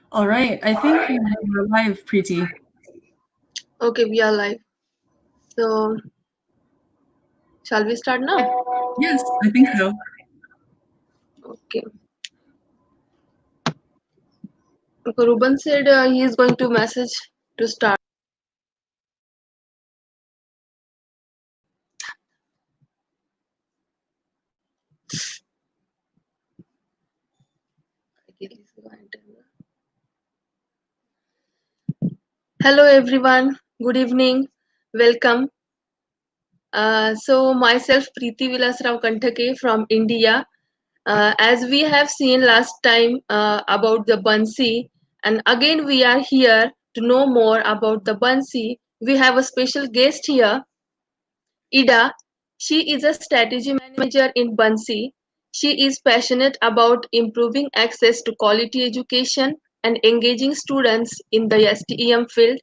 All right, I think we're live, Preeti. Okay, we are live. So, shall we start now? Yes, I think so. Okay. Ruben said he is going to message to start. Hello everyone. Good evening. Welcome. So myself Preeti Vilasrao Kanthake from India. As we have seen last time about the Buncee, and again we are here to know more about the Buncee. We have a special guest here, Ida. She is a strategy manager in Buncee. She is passionate about improving access to quality education and engaging students in the STEM field,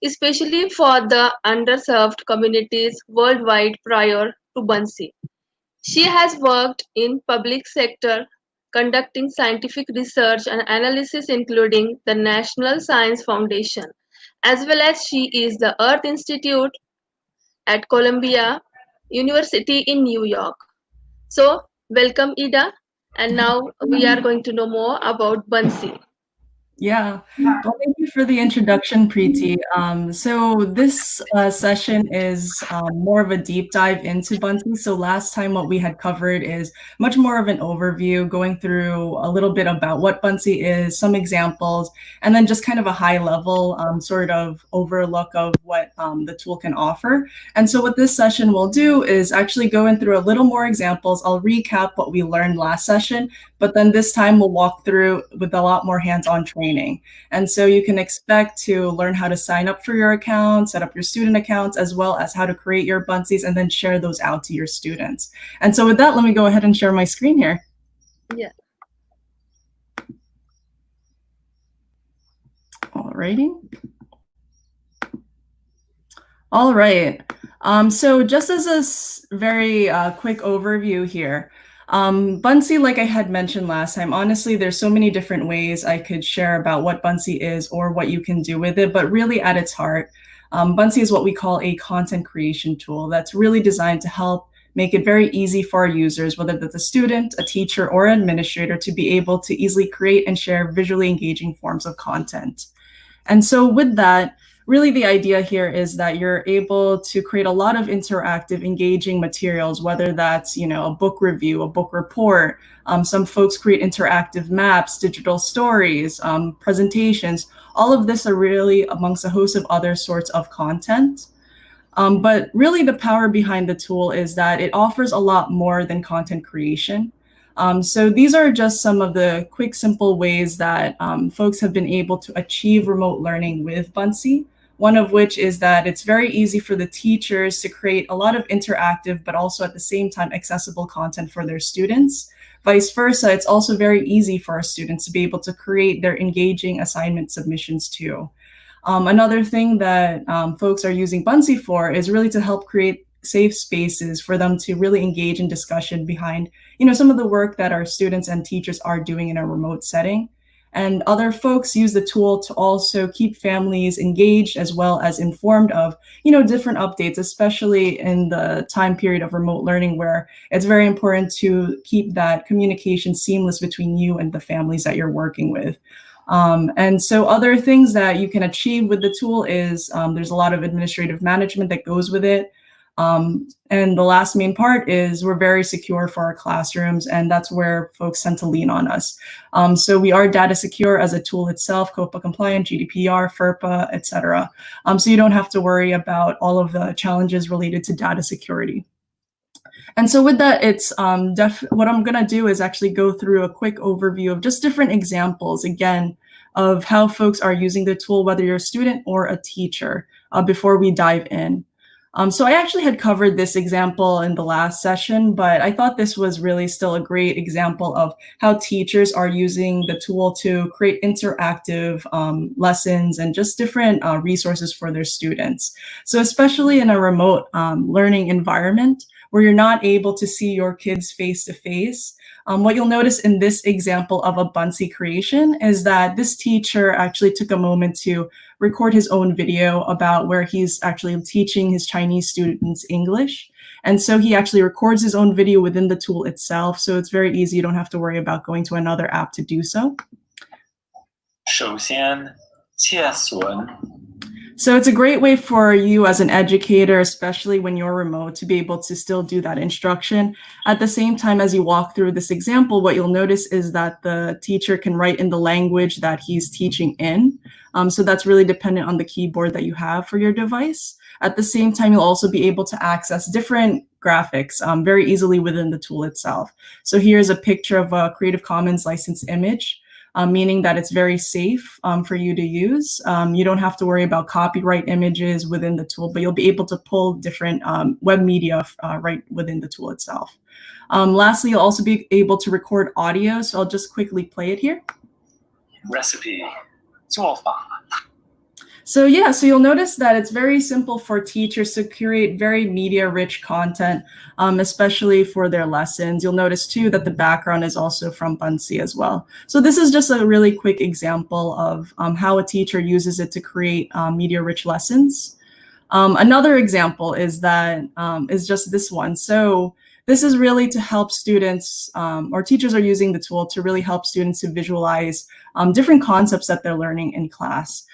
especially for the underserved communities worldwide prior to Buncee. She has worked in public sector conducting scientific research and analysis including the National Science Foundation, as well as she is the Earth Institute at Columbia University in New York. So, welcome Ida, and now we are going to know more about Buncee. Yeah, well, thank you for the introduction, Preeti. So this session is more of a deep dive into Buncee. So last time what we had covered is much more of an overview, going through a little bit about what Buncee is, some examples, and then just kind of a high level sort of overlook of what the tool can offer. And so what this session will do is actually go in through a little more examples. I'll recap what we learned last session, but then this time we'll walk through with a lot more hands-on training. And so you can expect to learn how to sign up for your account, set up your student accounts, as well as how to create your Buncees and then share those out to your students. And so with that, let me go ahead and share my screen here. Yeah. Alrighty. All right. So just as a very quick overview here, Buncee, like I had mentioned last time, honestly, there's so many different ways I could share about what Buncee is or what you can do with it, but really at its heart, Buncee is what we call a content creation tool that's really designed to help make it very easy for our users, whether that's a student, a teacher, or an administrator, to be able to easily create and share visually engaging forms of content. And so with that, really the idea here is that you're able to create a lot of interactive, engaging materials, whether that's, a book review, a book report. Some folks create interactive maps, digital stories, presentations. All of this are really amongst a host of other sorts of content. But really the power behind the tool is that it offers a lot more than content creation. So these are just some of the quick, simple ways that folks have been able to achieve remote learning with Buncee. One of which is that it's very easy for the teachers to create a lot of interactive, but also at the same time accessible content for their students. Vice versa, it's also very easy for our students to be able to create their engaging assignment submissions too. Another thing that folks are using Buncee for is really to help create safe spaces for them to really engage in discussion behind, some of the work that our students and teachers are doing in a remote setting. And other folks use the tool to also keep families engaged as well as informed of, different updates, especially in the time period of remote learning where it's very important to keep that communication seamless between you and the families that you're working with. And so other things that you can achieve with the tool is there's a lot of administrative management that goes with it. And the last main part is we're very secure for our classrooms, and that's where folks tend to lean on us. So we are data secure as a tool itself, COPPA compliant, GDPR, FERPA, et cetera. So you don't have to worry about all of the challenges related to data security. And so with that, it's what I'm going to do is actually go through a quick overview of just different examples, again, of how folks are using the tool, whether you're a student or a teacher, before we dive in. So I actually had covered this example in the last session, but I thought this was really still a great example of how teachers are using the tool to create interactive lessons and just different resources for their students. So especially in a remote learning environment where you're not able to see your kids face to face, what you'll notice in this example of a Buncee creation is that this teacher actually took a moment to record his own video about where he's actually teaching his Chinese students English. And so he actually records his own video within the tool itself. So it's very easy. You don't have to worry about going to another app to do so. 首先，切损 So it's a great way for you as an educator, especially when you're remote, to be able to still do that instruction. At the same time, as you walk through this example, what you'll notice is that the teacher can write in the language that he's teaching in. So that's really dependent on the keyboard that you have for your device. At the same time, you'll also be able to access different graphics very easily within the tool itself. So here's a picture of a Creative Commons licensed image. Meaning that it's very safe for you to use. You don't have to worry about copyright images within the tool, but you'll be able to pull different web media right within the tool itself. Lastly, you'll also be able to record audio. So I'll just quickly play it here. recipe 做法 So yeah, so you'll notice that it's very simple for teachers to create very media-rich content, especially for their lessons. You'll notice too that the background is also from Buncee as well. So this is just a really quick example of how a teacher uses it to create media-rich lessons. Another example is just this one. So this is really to help students, or teachers are using the tool to really help students to visualize different concepts that they're learning in class.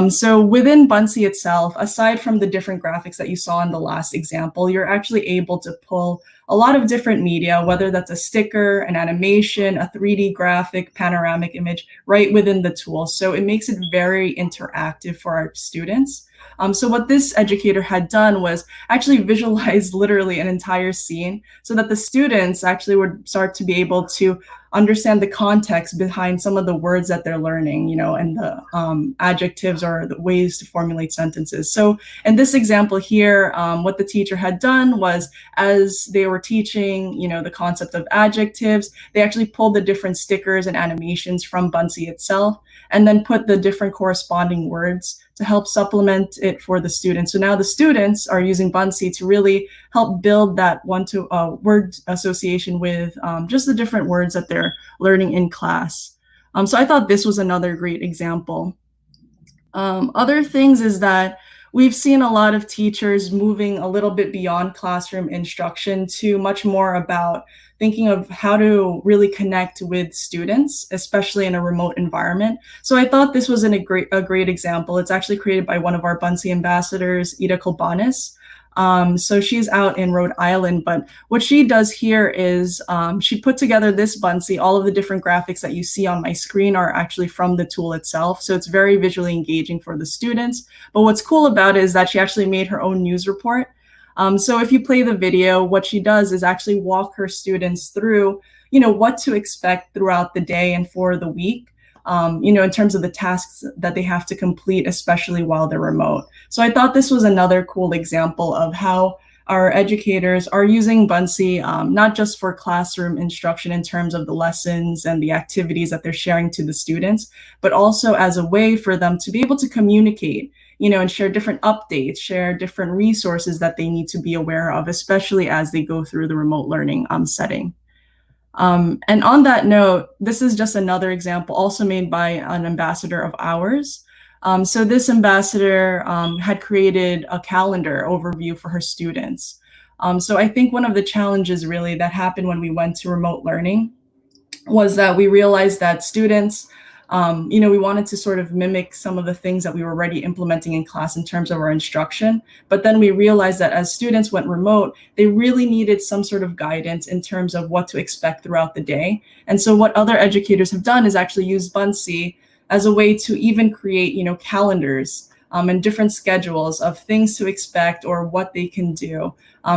So within Buncee itself, aside from the different graphics that you saw in the last example, you're actually able to pull a lot of different media, whether that's a sticker, an animation, a 3D graphic, panoramic image, right within the tool. So it makes it very interactive for our students. So what this educator had done was actually visualize literally an entire scene so that the students actually would start to be able to understand the context behind some of the words that they're learning, and the adjectives or the ways to formulate sentences. So in this example here, what the teacher had done was, as they were teaching, the concept of adjectives, they actually pulled the different stickers and animations from Buncee itself, and then put the different corresponding words to help supplement it for the students. So now the students are using Buncee to really help build that word association with just the different words that they're learning in class. So I thought this was another great example. Other things is that we've seen a lot of teachers moving a little bit beyond classroom instruction to much more about thinking of how to really connect with students, especially in a remote environment. So I thought this was a great example. It's actually created by one of our Buncee ambassadors, Eda. So she's out in Rhode Island, but what she does here is she put together this Buncee. All of the different graphics that you see on my screen are actually from the tool itself. So it's very visually engaging for the students. But what's cool about it is that she actually made her own news report. So if you play the video, what she does is actually walk her students through, what to expect throughout the day and for the week. In terms of the tasks that they have to complete, especially while they're remote. So I thought this was another cool example of how our educators are using Buncee, not just for classroom instruction in terms of the lessons and the activities that they're sharing to the students, but also as a way for them to be able to communicate, and share different updates, share different resources that they need to be aware of, especially as they go through the remote learning setting. And on that note, this is just another example also made by an ambassador of ours. So this ambassador had created a calendar overview for her students. So I think one of the challenges really that happened when we went to remote learning was that we realized that students, we wanted to sort of mimic some of the things that we were already implementing in class in terms of our instruction. But then we realized that as students went remote, they really needed some sort of guidance in terms of what to expect throughout the day. And so what other educators have done is actually use Buncee as a way to even create, calendars and different schedules of things to expect or what they can do.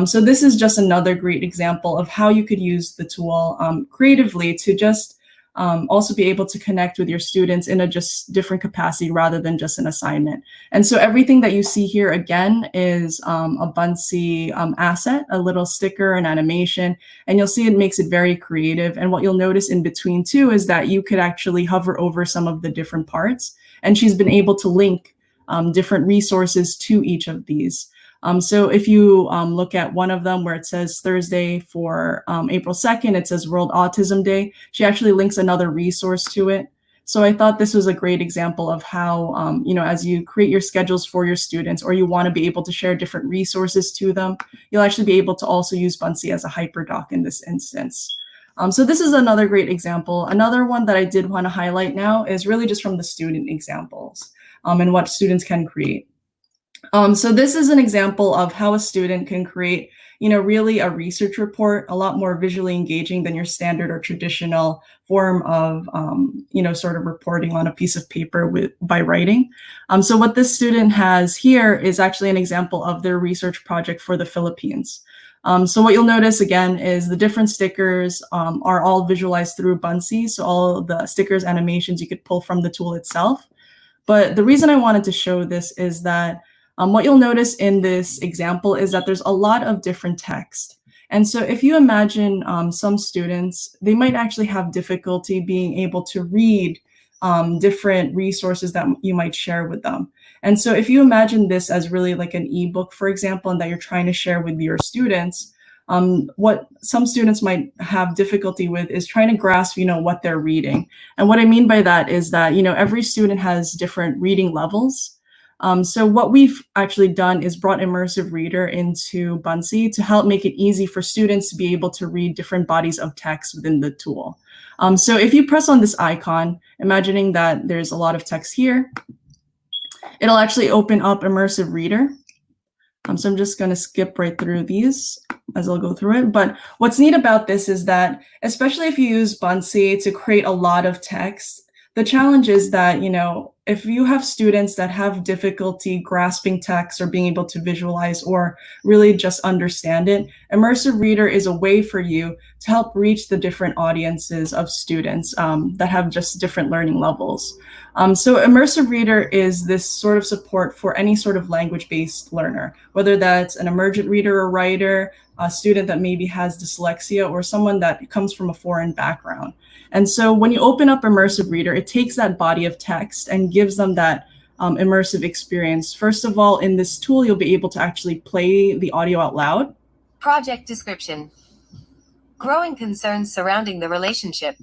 So this is just another great example of how you could use the tool creatively to just also be able to connect with your students in a just different capacity rather than just an assignment. And so everything that you see here again is a Buncee asset, a little sticker, an animation, and you'll see it makes it very creative. And what you'll notice in between too is that you could actually hover over some of the different parts, and she's been able to link different resources to each of these. So if you look at one of them where it says Thursday for April 2nd, it says World Autism Day. She actually links another resource to it. So I thought this was a great example of how, as you create your schedules for your students, or you want to be able to share different resources to them, you'll actually be able to also use Buncee as a hyperdoc in this instance. So this is another great example. Another one that I did want to highlight now is really just from the student examples and what students can create. So this is an example of how a student can create, really a research report, a lot more visually engaging than your standard or traditional form of, sort of reporting on a piece of paper by writing. So what this student has here is actually an example of their research project for the Philippines. So what you'll notice again is the different stickers are all visualized through Buncee. So all the stickers, animations you could pull from the tool itself. But the reason I wanted to show this is that what you'll notice in this example is that there's a lot of different text. And so if you imagine some students, they might actually have difficulty being able to read different resources that you might share with them. And so if you imagine this as really like an ebook, for example, and that you're trying to share with your students, what some students might have difficulty with is trying to grasp, what they're reading. And what I mean by that is that, every student has different reading levels. So what we've actually done is brought Immersive Reader into Buncee to help make it easy for students to be able to read different bodies of text within the tool. So if you press on this icon, imagining that there's a lot of text here, it'll actually open up Immersive Reader. So I'm just going to skip right through these as I'll go through it. But what's neat about this is that, especially if you use Buncee to create a lot of text, the challenge is that, if you have students that have difficulty grasping text or being able to visualize or really just understand it, Immersive Reader is a way for you to help reach the different audiences of students that have just different learning levels. So Immersive Reader is this sort of support for any sort of language-based learner, whether that's an emergent reader or writer, a student that maybe has dyslexia, or someone that comes from a foreign background. And so when you open up Immersive Reader, it takes that body of text and gives them that immersive experience. First of all, in this tool, you'll be able to actually play the audio out loud. Project description. Growing concerns surrounding the relationship.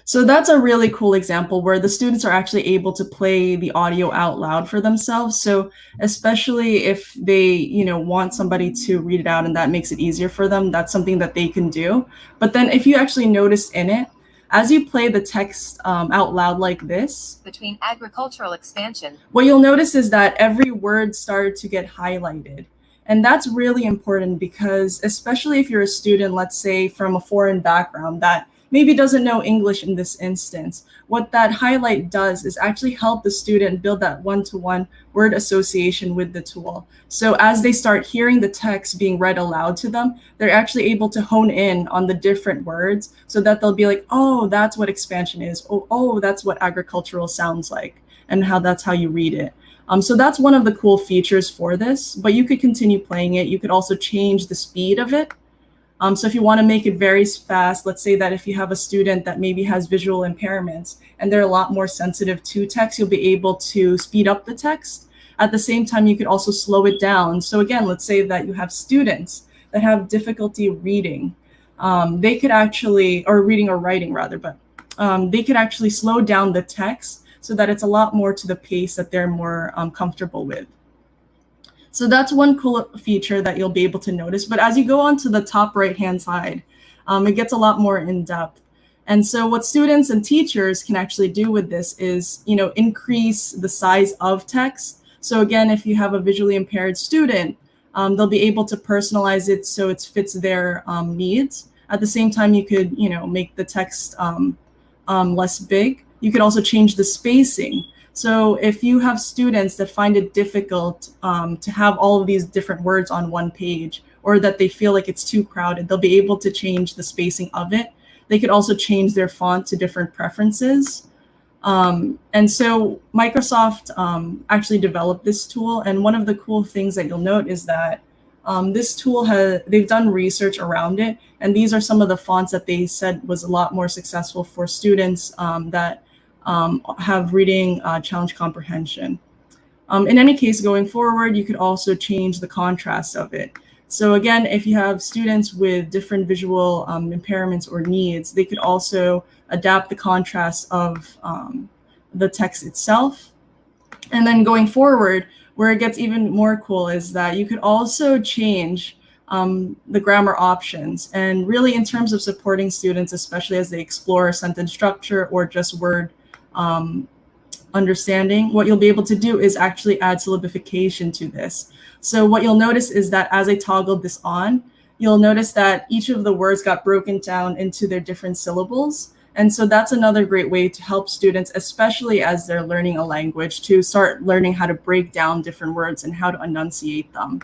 So that's a really cool example where the students are actually able to play the audio out loud for themselves. So especially if they, want somebody to read it out and that makes it easier for them, that's something that they can do. But then if you actually notice in it, as you play the text out loud like this, between agricultural expansion, what you'll notice is that every word started to get highlighted. And that's really important because especially if you're a student, let's say from a foreign background that maybe doesn't know English in this instance, what that highlight does is actually help the student build that one-to-one word association with the tool. So as they start hearing the text being read aloud to them, they're actually able to hone in on the different words so that they'll be like, oh, that's what expansion is. Oh, that's what agricultural sounds like, and that's how you read it. So that's one of the cool features for this, but you could continue playing it. You could also change the speed of it. So if you want to make it very fast, let's say that if you have a student that maybe has visual impairments and they're a lot more sensitive to text, you'll be able to speed up the text. At the same time, you could also slow it down. So again, let's say that you have students that have difficulty reading. They could actually, or reading or writing rather, but they could actually slow down the text so that it's a lot more to the pace that they're more comfortable with. So that's one cool feature that you'll be able to notice. But as you go on to the top right-hand side, it gets a lot more in-depth. And so what students and teachers can actually do with this is, increase the size of text. So again, if you have a visually impaired student, they'll be able to personalize it so it fits their needs. At the same time, you could, make the text less big. You could also change the spacing. So if you have students that find it difficult to have all of these different words on one page, or that they feel like it's too crowded, they'll be able to change the spacing of it They could also change their font to different preferences. And so Microsoft actually developed this tool. And one of the cool things that you'll note is that this tool they've done research around it. And these are some of the fonts that they said was a lot more successful for students that have reading challenge comprehension. In any case, going forward, you could also change the contrast of it. So again, if you have students with different visual impairments or needs, they could also adapt the contrast of the text itself. And then going forward, where it gets even more cool is that you could also change the grammar options. And really in terms of supporting students, especially as they explore sentence structure or just word understanding, what you'll be able to do is actually add syllabification to this. So what you'll notice is that as I toggled this on, you'll notice that each of the words got broken down into their different syllables. And so that's another great way to help students, especially as they're learning a language, to start learning how to break down different words and how to enunciate them.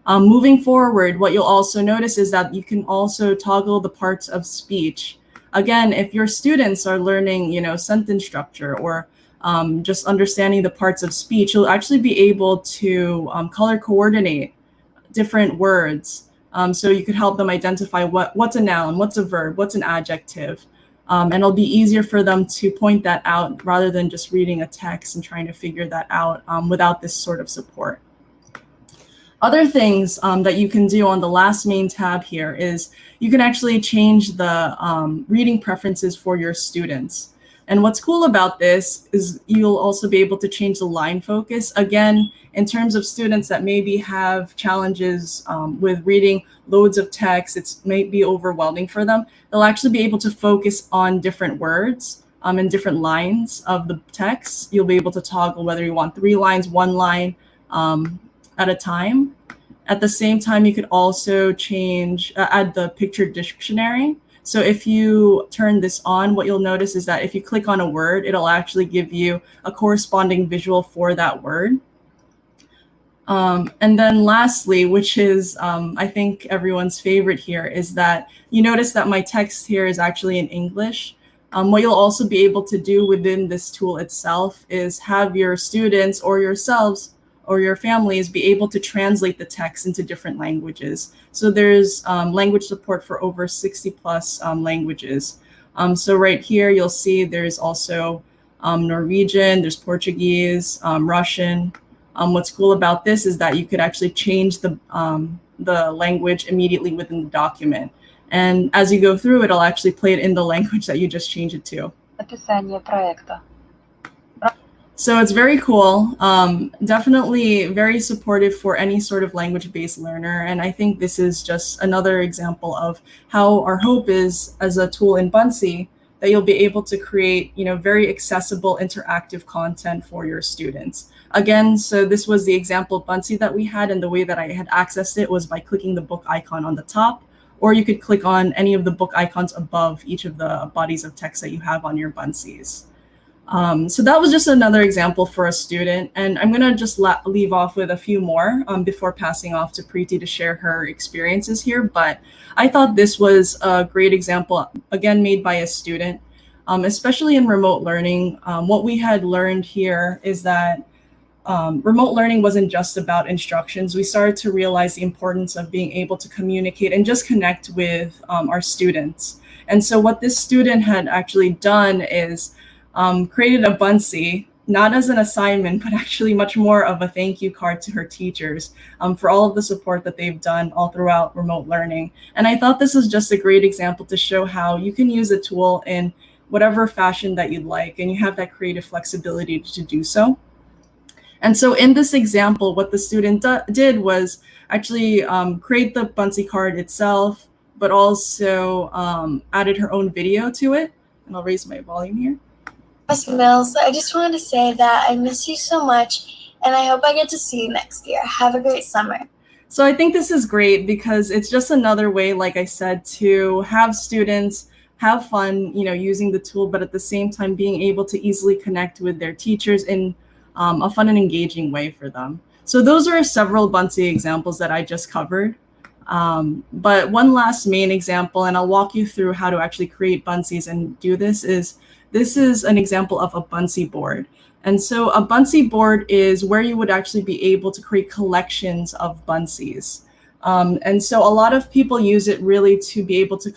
Moving forward, what you'll also notice is that you can also toggle the parts of speech. Again, if your students are learning, sentence structure or just understanding the parts of speech, you'll actually be able to color coordinate different words. So you could help them identify what's a noun, what's a verb, what's an adjective. And it'll be easier for them to point that out rather than just reading a text and trying to figure that out without this sort of support. Other things that you can do on the last main tab here is you can actually change the reading preferences for your students. And what's cool about this is you'll also be able to change the line focus. Again, in terms of students that maybe have challenges with reading loads of text, it may be overwhelming for them. They'll actually be able to focus on different words and different lines of the text. You'll be able to toggle whether you want 3 lines, 1 line at a time. At the same time, you could also add the picture dictionary. So if you turn this on, what you'll notice is that if you click on a word, it'll actually give you a corresponding visual for that word. And then lastly, which is I think everyone's favorite here, is that you notice that my text here is actually in English. What you'll also be able to do within this tool itself is have your students or yourselves or your families be able to translate the text into different languages. So there's language support for over 60 plus languages. So right here, you'll see there's also Norwegian, there's Portuguese, Russian. What's cool about this is that you could actually change the language immediately within the document. And as you go through, it'll actually play it in the language that you just changed it to. Описание проекта. So it's very cool, definitely very supportive for any sort of language-based learner. And I think this is just another example of how our hope is as a tool in Buncee that you'll be able to create, very accessible interactive content for your students. Again, so this was the example of Buncee that we had, and the way that I had accessed it was by clicking the book icon on the top, or you could click on any of the book icons above each of the bodies of text that you have on your Buncees. So that was just another example for a student, and I'm gonna just leave off with a few more before passing off to Preeti to share her experiences here. But I thought this was a great example, again, made by a student, especially in remote learning. What we had learned here is that remote learning wasn't just about instructions. We started to realize the importance of being able to communicate and just connect with our students. And so what this student had actually done is created a Buncee, not as an assignment, but actually much more of a thank you card to her teachers for all of the support that they've done all throughout remote learning. And I thought this was just a great example to show how you can use a tool in whatever fashion that you'd like, and you have that creative flexibility to do so. And so in this example, what the student did was actually create the Buncee card itself, but also added her own video to it. And I'll raise my volume here. Miss Mills, I just wanted to say that I miss you so much, and I hope I get to see you next year. Have a great summer. So I think this is great because it's just another way, like I said, to have students have fun, using the tool, but at the same time being able to easily connect with their teachers in a fun and engaging way for them. So those are several Buncee examples that I just covered. But one last main example, and I'll walk you through how to actually create bunsees and do this is an example of a Buncee board. And so a Buncee board is where you would actually be able to create collections of bunsees. And so a lot of people use it really to be able to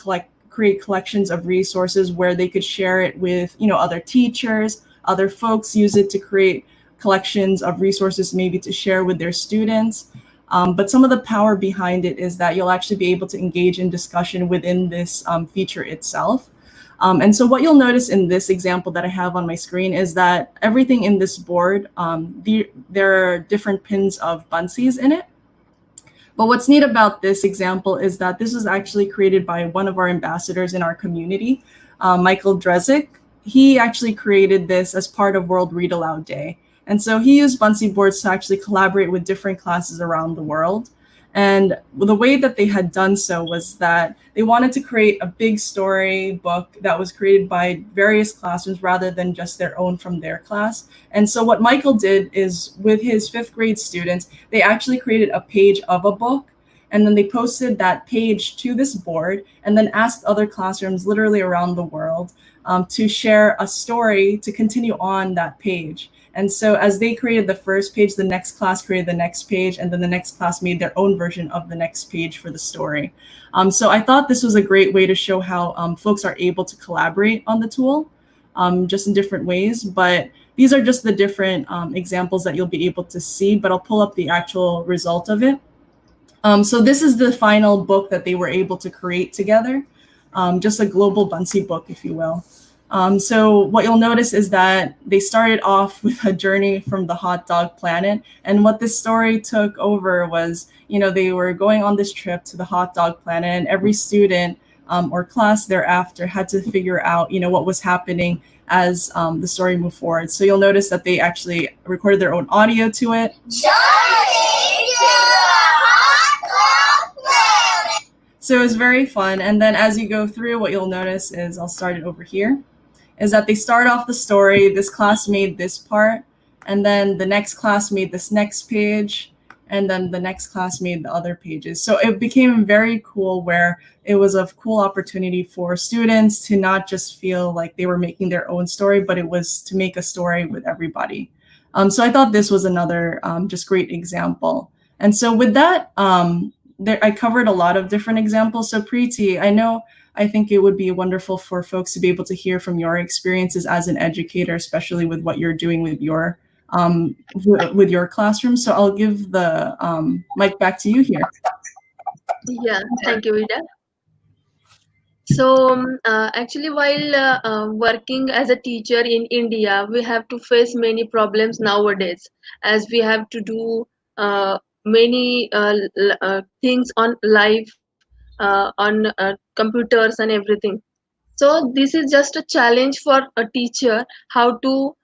create collections of resources where they could share it with, other teachers, other folks use it to create collections of resources maybe to share with their students. But some of the power behind it is that you'll actually be able to engage in discussion within this feature itself. And so what you'll notice in this example that I have on my screen is that everything in this board, there are different pins of bunsees in it. But what's neat about this example is that this was actually created by one of our ambassadors in our community, Michael Drezick. He actually created this as part of World Read Aloud Day. And so he used Buncee boards to actually collaborate with different classes around the world. And the way that they had done so was that they wanted to create a big story book that was created by various classrooms rather than just their own from their class. And so what Michael did is with his 5th grade students, they actually created a page of a book. And then they posted that page to this board and then asked other classrooms literally around the world to share a story to continue on that page. And so as they created the first page, the next class created the next page, and then the next class made their own version of the next page for the story. So I thought this was a great way to show how folks are able to collaborate on the tool, just in different ways. But these are just the different examples that you'll be able to see, but I'll pull up the actual result of it. So this is the final book that they were able to create together, just a global Buncee book, if you will. So what you'll notice is that they started off with a journey from the hot dog planet. And what this story took over was, they were going on this trip to the hot dog planet, and every student or class thereafter had to figure out, what was happening as the story moved forward. So you'll notice that they actually recorded their own audio to it. So it was very fun. And then as you go through, what you'll notice is, I'll start it over here, is that they start off the story, this class made this part, and then the next class made this next page, and then the next class made the other pages. So it became very cool, where it was a cool opportunity for students to not just feel like they were making their own story, but it was to make a story with everybody. So I thought this was another just great example. And so with that, I covered a lot of different examples. So Preeti, I think it would be wonderful for folks to be able to hear from your experiences as an educator, especially with what you're doing with your classroom. So I'll give the mic back to you here. Yeah, thank you, Ida. So actually, while working as a teacher in India, we have to face many problems nowadays, as we have to do many things on live, on computers and everything. So this is just a challenge for a teacher, how to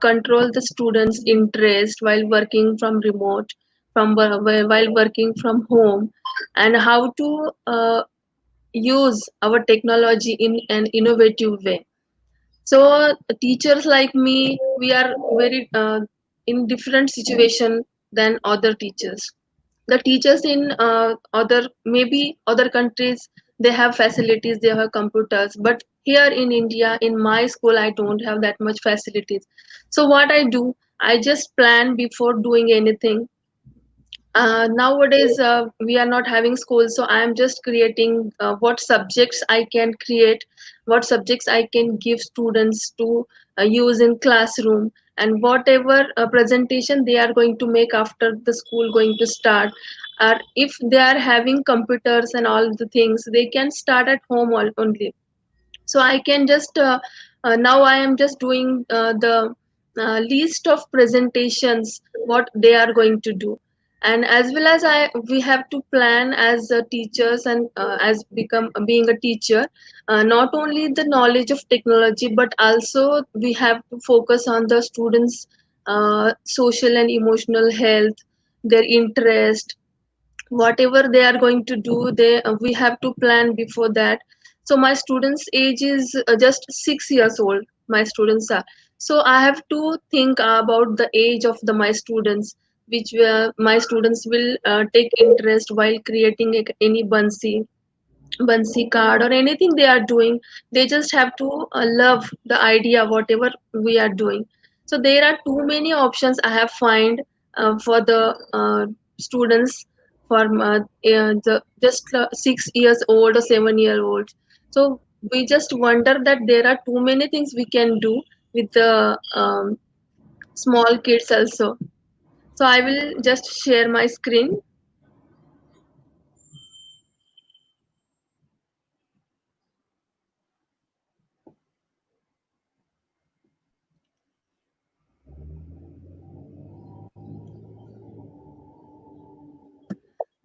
control the students' interest while working from remote, while working from home, and how to use our technology in an innovative way. So teachers like me, we are very in different situation than other teachers. The teachers in other countries, they have facilities, they have computers, but here in India, in my school, I don't have that much facilities. So what I do, I just plan before doing anything. Nowadays we are not having schools, so I am just creating what subjects I can create, what subjects I can give students to use in classroom, and whatever presentation they are going to make after the school going to start, or if they are having computers and all the things, they can start at home only. So I can just now I am just doing the list of presentations what they are going to do. And as well as we have to plan as teachers, and as become being a teacher, not only the knowledge of technology, but also we have to focus on the students social and emotional health, their interest, whatever they are going to do, they we have to plan before that. So my students age is just 6 years old, my students are. So I have to think about the age of my students, which my students will take interest while creating any Buncee card or anything they are doing. They just have to love the idea whatever we are doing. So there are too many options I have find for the students from the just 6 years old or 7 year old. So we just wonder that there are too many things we can do with the small kids also. So I will just share my screen.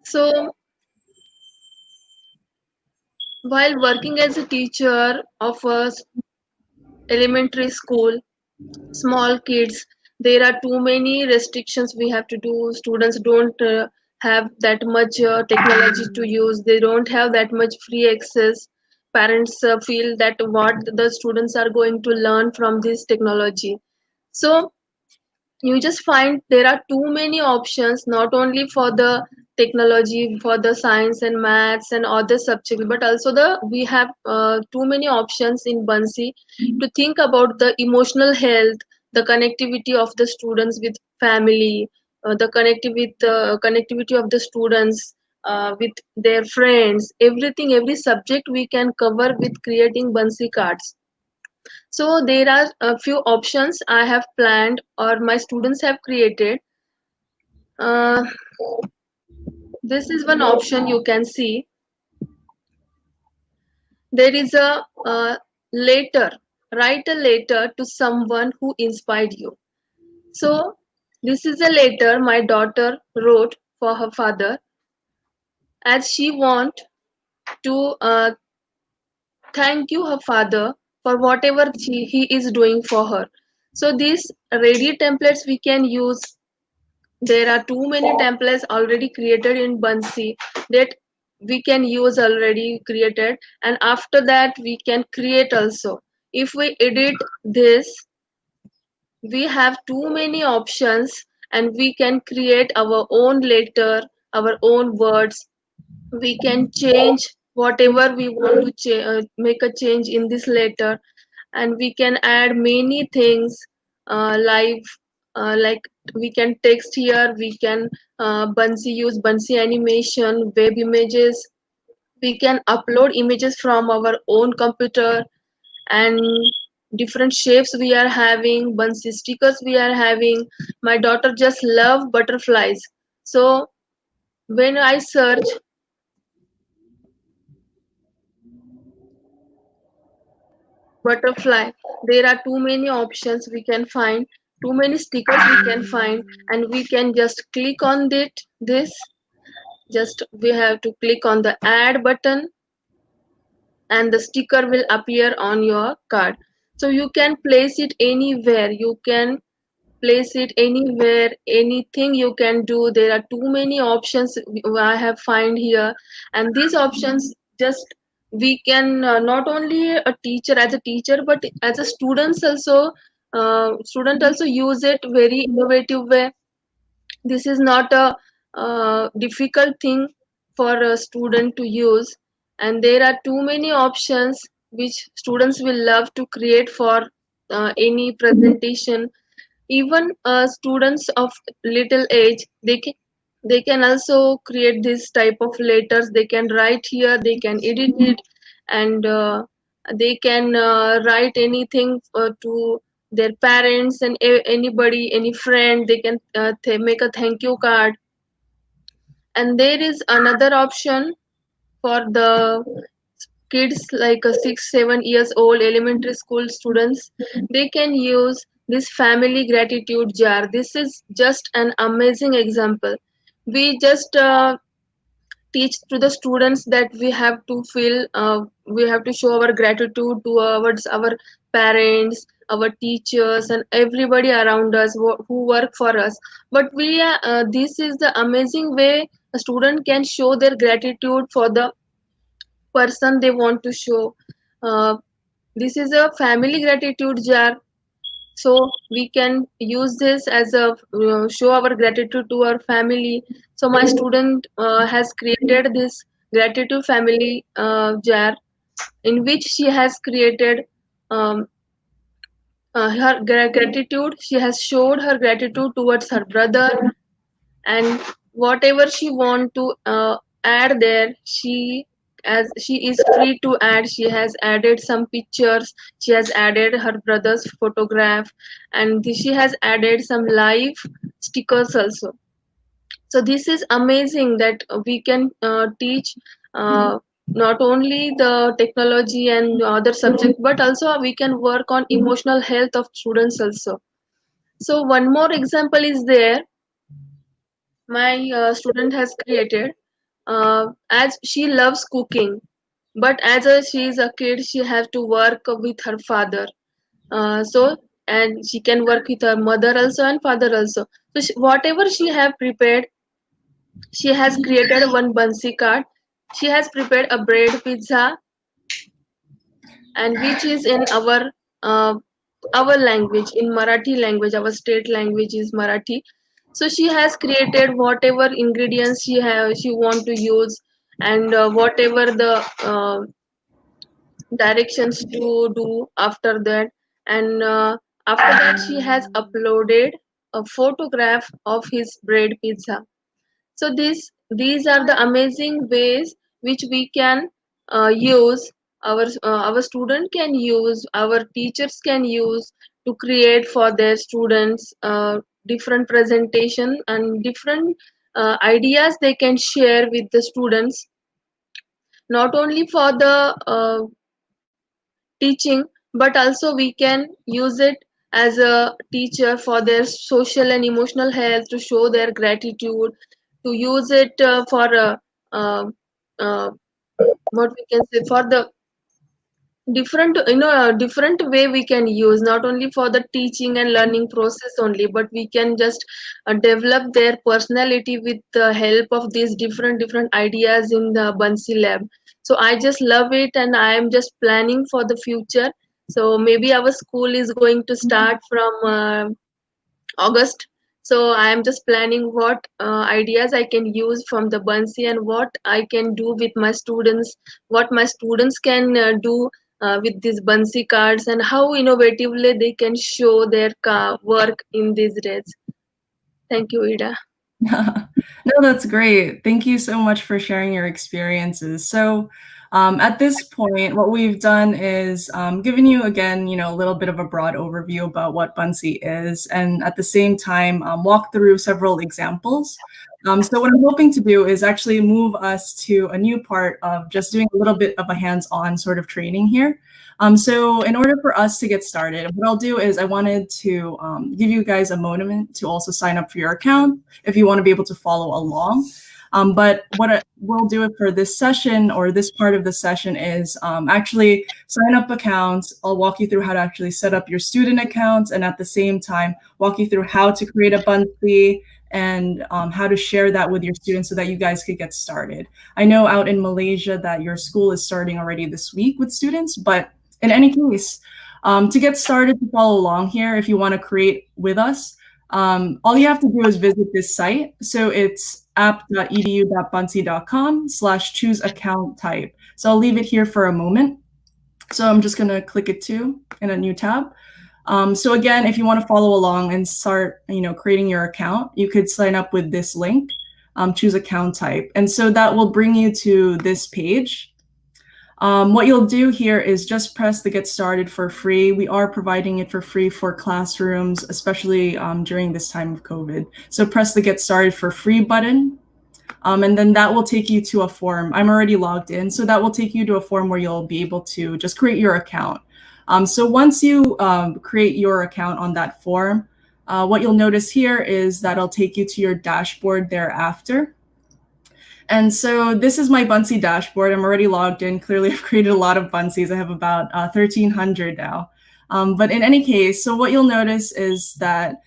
So while working as a teacher of a elementary school, small kids, there are too many restrictions we have to do. Students don't have that much technology to use. They don't have that much free access. Parents feel that what the students are going to learn from this technology. So you just find there are too many options, not only for the technology, for the science and maths and other subjects, but also the we have too many options in Buncee to think about the emotional health, the connectivity of the students with family, the connectivity of the students with their friends, everything, every subject we can cover with creating Buncee cards. So there are a few options I have planned or my students have created. Uh, this is one option you can see. There is a letter. Write a letter to someone who inspired you. So this is a letter my daughter wrote for her father as she want to thank you her father for whatever he is doing for her. So these ready templates we can use. There are too many templates already created in Buncee that we can use already created, and after that we can create also. If we edit this, we have too many options and we can create our own letter, our own words. We can change whatever we want to make a change in this letter, and we can add many things live, like we can text here, we can use Buncee animation, web images, we can upload images from our own computer, and different shapes we are having, Buncee stickers we are having. My daughter just love butterflies, so when I search butterfly, there are too many options we can find, too many stickers we can find, and we can just click on this, just we have to click on the add button and the sticker will appear on your card. So you can place it anywhere, you can place it anywhere, anything you can do. There are too many options I have find here, and these options just we can not only a teacher as a teacher but as a student also use it very innovative way. This is not a difficult thing for a student to use, and there are too many options which students will love to create for any presentation. Even students of little age, they can also create this type of letters. They can write here, they can edit it, and they can write anything to their parents and anybody, any friend. They can make a thank you card. And there is another option for the kids like 6 7 years old elementary school students. They can use this family gratitude jar. This is just an amazing example. We just teach to the students that we have to feel we have to show our gratitude towards our parents, our teachers, and everybody around us who work for us. But this is the amazing way a student can show their gratitude for the person they want to show. Uh, this is a family gratitude jar. So we can use this as a show our gratitude to our family. So my student has created this gratitude family jar, in which she has created um, her gratitude. She has showed her gratitude towards her brother, and whatever she want to add there, as she is free to add. She has added some pictures, she has added her brother's photograph, and she has added some live stickers also. So this is amazing that we can teach not only the technology and other subject, but also we can work on emotional health of students also. So one more example is there. My student has created, as she loves cooking, but she is a kid, she has to work with her father. And she can work with her mother also and father also. So whatever she have prepared, she has created one Buncee card. She has prepared a bread pizza, and which is in uh, our language, in Marathi language. Our state language is Marathi. So she has created whatever ingredients she want to use, and whatever the directions to do after that. And after that, she has uploaded a photograph of his bread pizza. So these are the amazing ways which we can use, our student can use, our teachers can use to create for their students different presentation and different ideas they can share with the students, not only for the teaching, but also we can use it as a teacher for their social and emotional health, to show their gratitude, to use it for uh, uh, what we can say, for the different, different way we can use, not only for the teaching and learning process only, but we can just develop their personality with the help of these different ideas in the Buncee lab. So I just love it, and I am just planning for the future. So maybe our school is going to start from August. So I am just planning what ideas I can use from the Buncee, and what I can do with my students, what my students can do with these Buncee cards, and how innovatively they can show their work in these days. Thank you, Ida. No, that's great. Thank you so much for sharing your experiences. So, at this point, what we've done is given you again, a little bit of a broad overview about what Buncee is, and at the same time, walk through several examples. So, what I'm hoping to do is actually move us to a new part of just doing a little bit of a hands-on sort of training here. So in order for us to get started, what I'll do is I wanted to give you guys a moment to also sign up for your account if you want to be able to follow along. But what we'll do for this session, or this part of the session, is actually sign up accounts. I'll walk you through how to actually set up your student accounts, and at the same time, walk you through how to create a Buncee and how to share that with your students so that you guys could get started. I know out in Malaysia that your school is starting already this week with students, but in any case, to get started, to follow along here, if you want to create with us, all you have to do is visit this site. So it's app.edu.buncee.com/choose account type. So I'll leave it here for a moment. So I'm just going to click it too in a new tab. So again, if you want to follow along and start, creating your account, you could sign up with this link, choose account type. And so that will bring you to this page. What you'll do here is just press the get started for free. We are providing it for free for classrooms, especially during this time of COVID. So press the get started for free button. And then that will take you to a form. I'm already logged in, so that will take you to a form where you'll be able to just create your account. So once you create your account on that form, what you'll notice here is that it'll take you to your dashboard thereafter. And so this is my Buncee dashboard. I'm already logged in. Clearly, I've created a lot of Buncees. I have about 1,300 now. But in any case, so what you'll notice is that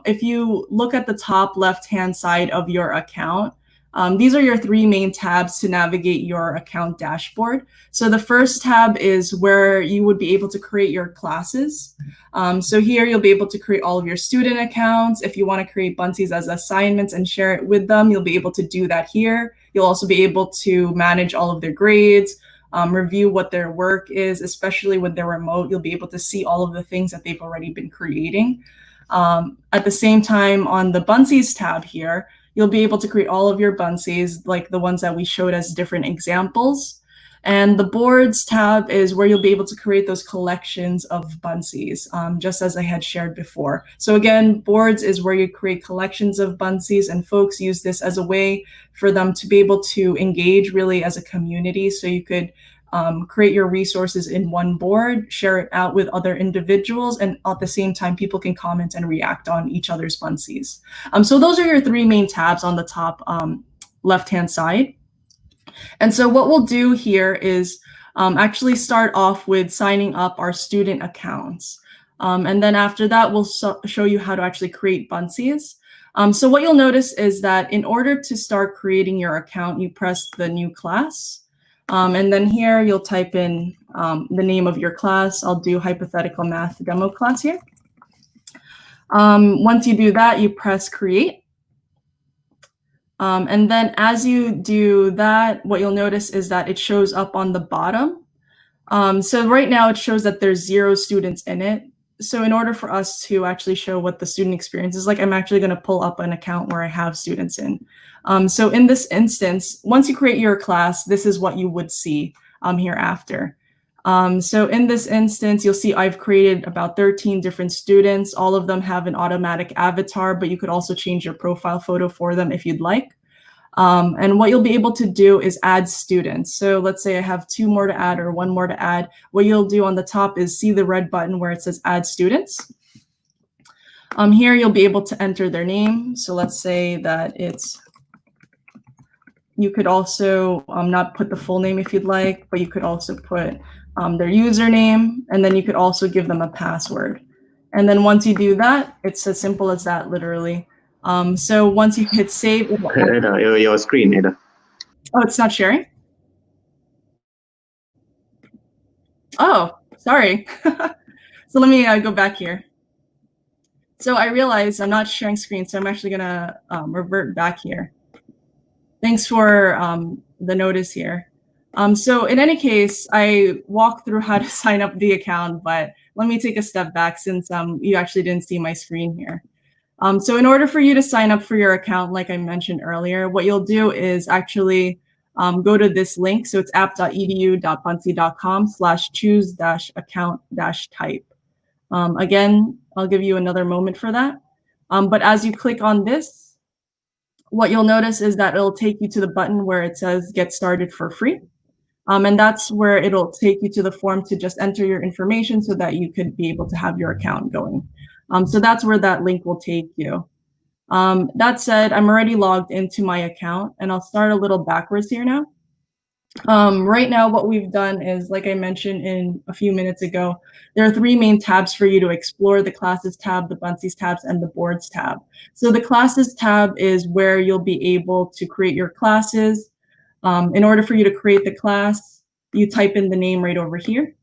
if you look at the top left-hand side of your account, These are your three main tabs to navigate your account dashboard. So the first tab is where you would be able to create your classes. So here you'll be able to create all of your student accounts. If you want to create Buncees as assignments and share it with them, you'll be able to do that here. You'll also be able to manage all of their grades, review what their work is, especially when they're remote. You'll be able to see all of the things that they've already been creating. At the same time, on the Buncees tab here, you'll be able to create all of your Buncees, like the ones that we showed as different examples. And the boards tab is where you'll be able to create those collections of Buncees, just as I had shared before. So again, boards is where you create collections of Buncees, and folks use this as a way for them to be able to engage really as a community. So you could create your resources in one board, share it out with other individuals, and at the same time, people can comment and react on each other's Buncees. So those are your three main tabs on the top left-hand side. And so what we'll do here is actually start off with signing up our student accounts. And then after that, we'll show you how to actually create Buncees. So what you'll notice is that in order to start creating your account, you press the new class. And then here you'll type in the name of your class. I'll do hypothetical math demo class here. Once you do that, you press create. And then as you do that, what you'll notice is that it shows up on the bottom. So right now it shows that there's 0 students in it. So in order for us to actually show what the student experience is like, I'm actually going to pull up an account where I have students in. So in this instance, once you create your class, this is what you would see hereafter. So in this instance, you'll see I've created about 13 different students. All of them have an automatic avatar, but you could also change your profile photo for them if you'd like. And what you'll be able to do is add students. So let's say I have 2 more to add or 1 more to add. What you'll do on the top is see the red button where it says add students. Here you'll be able to enter their name. So let's say that it's, you could also not put the full name if you'd like, but you could also put their username, and then you could also give them a password. And then once you do that, it's as simple as that, literally. So once you hit save, Eda, your screen, Eda. Oh, it's not sharing? Oh, sorry. So let me go back here. So I realized I'm not sharing screen, so I'm actually gonna revert back here. Thanks for the notice here. So in any case, I walked through how to sign up the account, but let me take a step back since you actually didn't see my screen here. So in order for you to sign up for your account, like I mentioned earlier, what you'll do is actually go to this link. So it's app.edu.buncee.com/choose-account-type. Again, I'll give you another moment for that. But as you click on this, what you'll notice is that it'll take you to the button where it says get started for free. And that's where it'll take you to the form to just enter your information so that you could be able to have your account going. So that's where that link will take you. That said, I'm already logged into my account, and I'll start a little backwards here now. Right now, what we've done is, like I mentioned in a few minutes ago, there are 3 main tabs for you to explore: the classes tab, the Buncees tabs, and the boards tab. So the classes tab is where you'll be able to create your classes. In order for you to create the class, you type in the name right over here.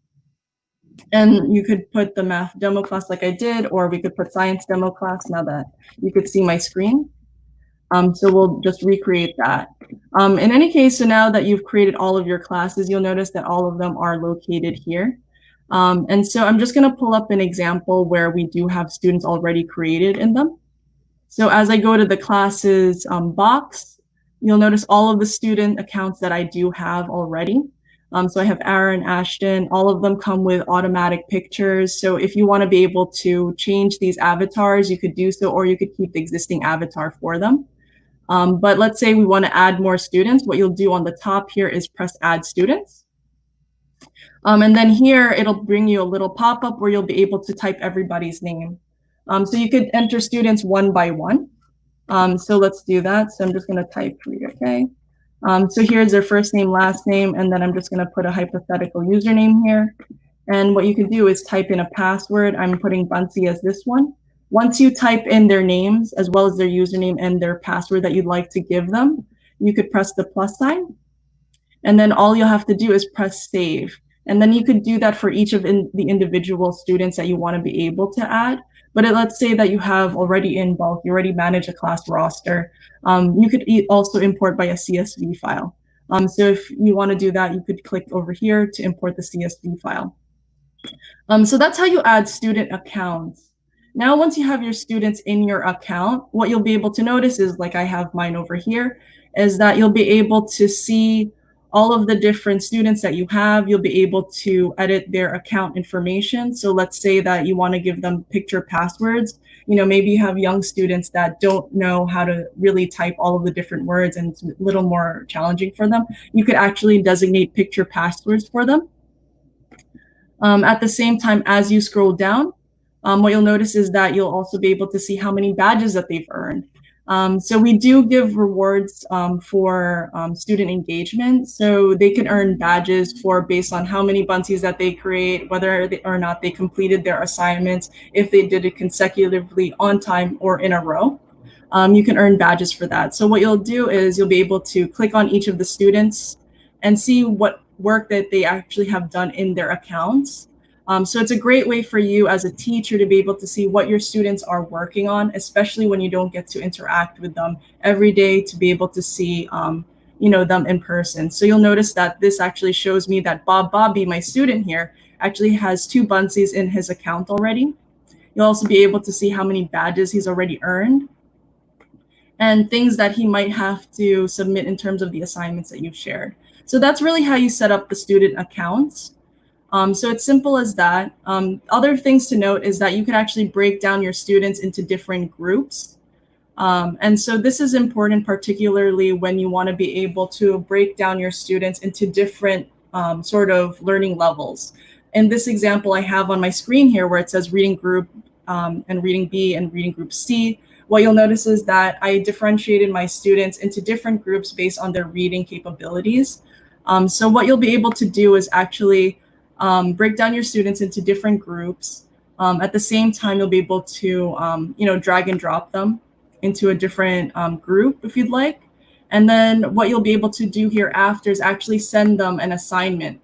And you could put the math demo class like I did, or we could put science demo class now that you could see my screen. So we'll just recreate that. In any case, so now that you've created all of your classes, you'll notice that all of them are located here. And so I'm just going to pull up an example where we do have students already created in them. So as I go to the classes box, you'll notice all of the student accounts that I do have already. So I have Aaron, Ashton, all of them come with automatic pictures. So if you want to be able to change these avatars, you could do so, or you could keep the existing avatar for them. But let's say we want to add more students. What you'll do on the top here is press add students. And then here it'll bring you a little pop-up where you'll be able to type everybody's name. So you could enter students one by one. So let's do that. So I'm just going to type for you, okay? So here's their first name, last name, and then I'm just going to put a hypothetical username here. And what you can do is type in a password. I'm putting Buncee as this one. Once you type in their names as well as their username and their password that you'd like to give them, you could press the plus sign, and then all you'll have to do is press save. And then you could do that for each of the individual students that you want to be able to add. But let's say that you have already in bulk, you already manage a class roster. You could also import by a CSV file. So if you want to do that, you could click over here to import the CSV file. So that's how you add student accounts. Now, once you have your students in your account, what you'll be able to notice is, like I have mine over here, is that you'll be able to see all of the different students that you have. You'll be able to edit their account information. So let's say that you want to give them picture passwords. You know, maybe you have young students that don't know how to really type all of the different words and it's a little more challenging for them. You could actually designate picture passwords for them. At the same time, as you scroll down, what you'll notice is that you'll also be able to see how many badges that they've earned. So we do give rewards for student engagement. So they can earn badges for based on how many Buncees that they create, whether or not they completed their assignments, if they did it consecutively on time or in a row. You can earn badges for that. So what you'll do is you'll be able to click on each of the students and see what work that they actually have done in their accounts. So it's a great way for you as a teacher to be able to see what your students are working on, especially when you don't get to interact with them every day, to be able to see them in person. So you'll notice that this actually shows me that Bobby, my student here, actually has 2 Buncees in his account already. You'll also be able to see how many badges he's already earned and things that he might have to submit in terms of the assignments that you've shared. So that's really how you set up the student accounts. So it's simple as that. Other things to note is that you can actually break down your students into different groups. And so this is important, particularly when you want to be able to break down your students into different sort of learning levels. In this example I have on my screen here where it says reading group and reading B and reading group C, what you'll notice is that I differentiated my students into different groups based on their reading capabilities. So what you'll be able to do is actually break down your students into different groups. At the same time, you'll be able to, drag and drop them into a different group if you'd like. And then what you'll be able to do here after is actually send them an assignment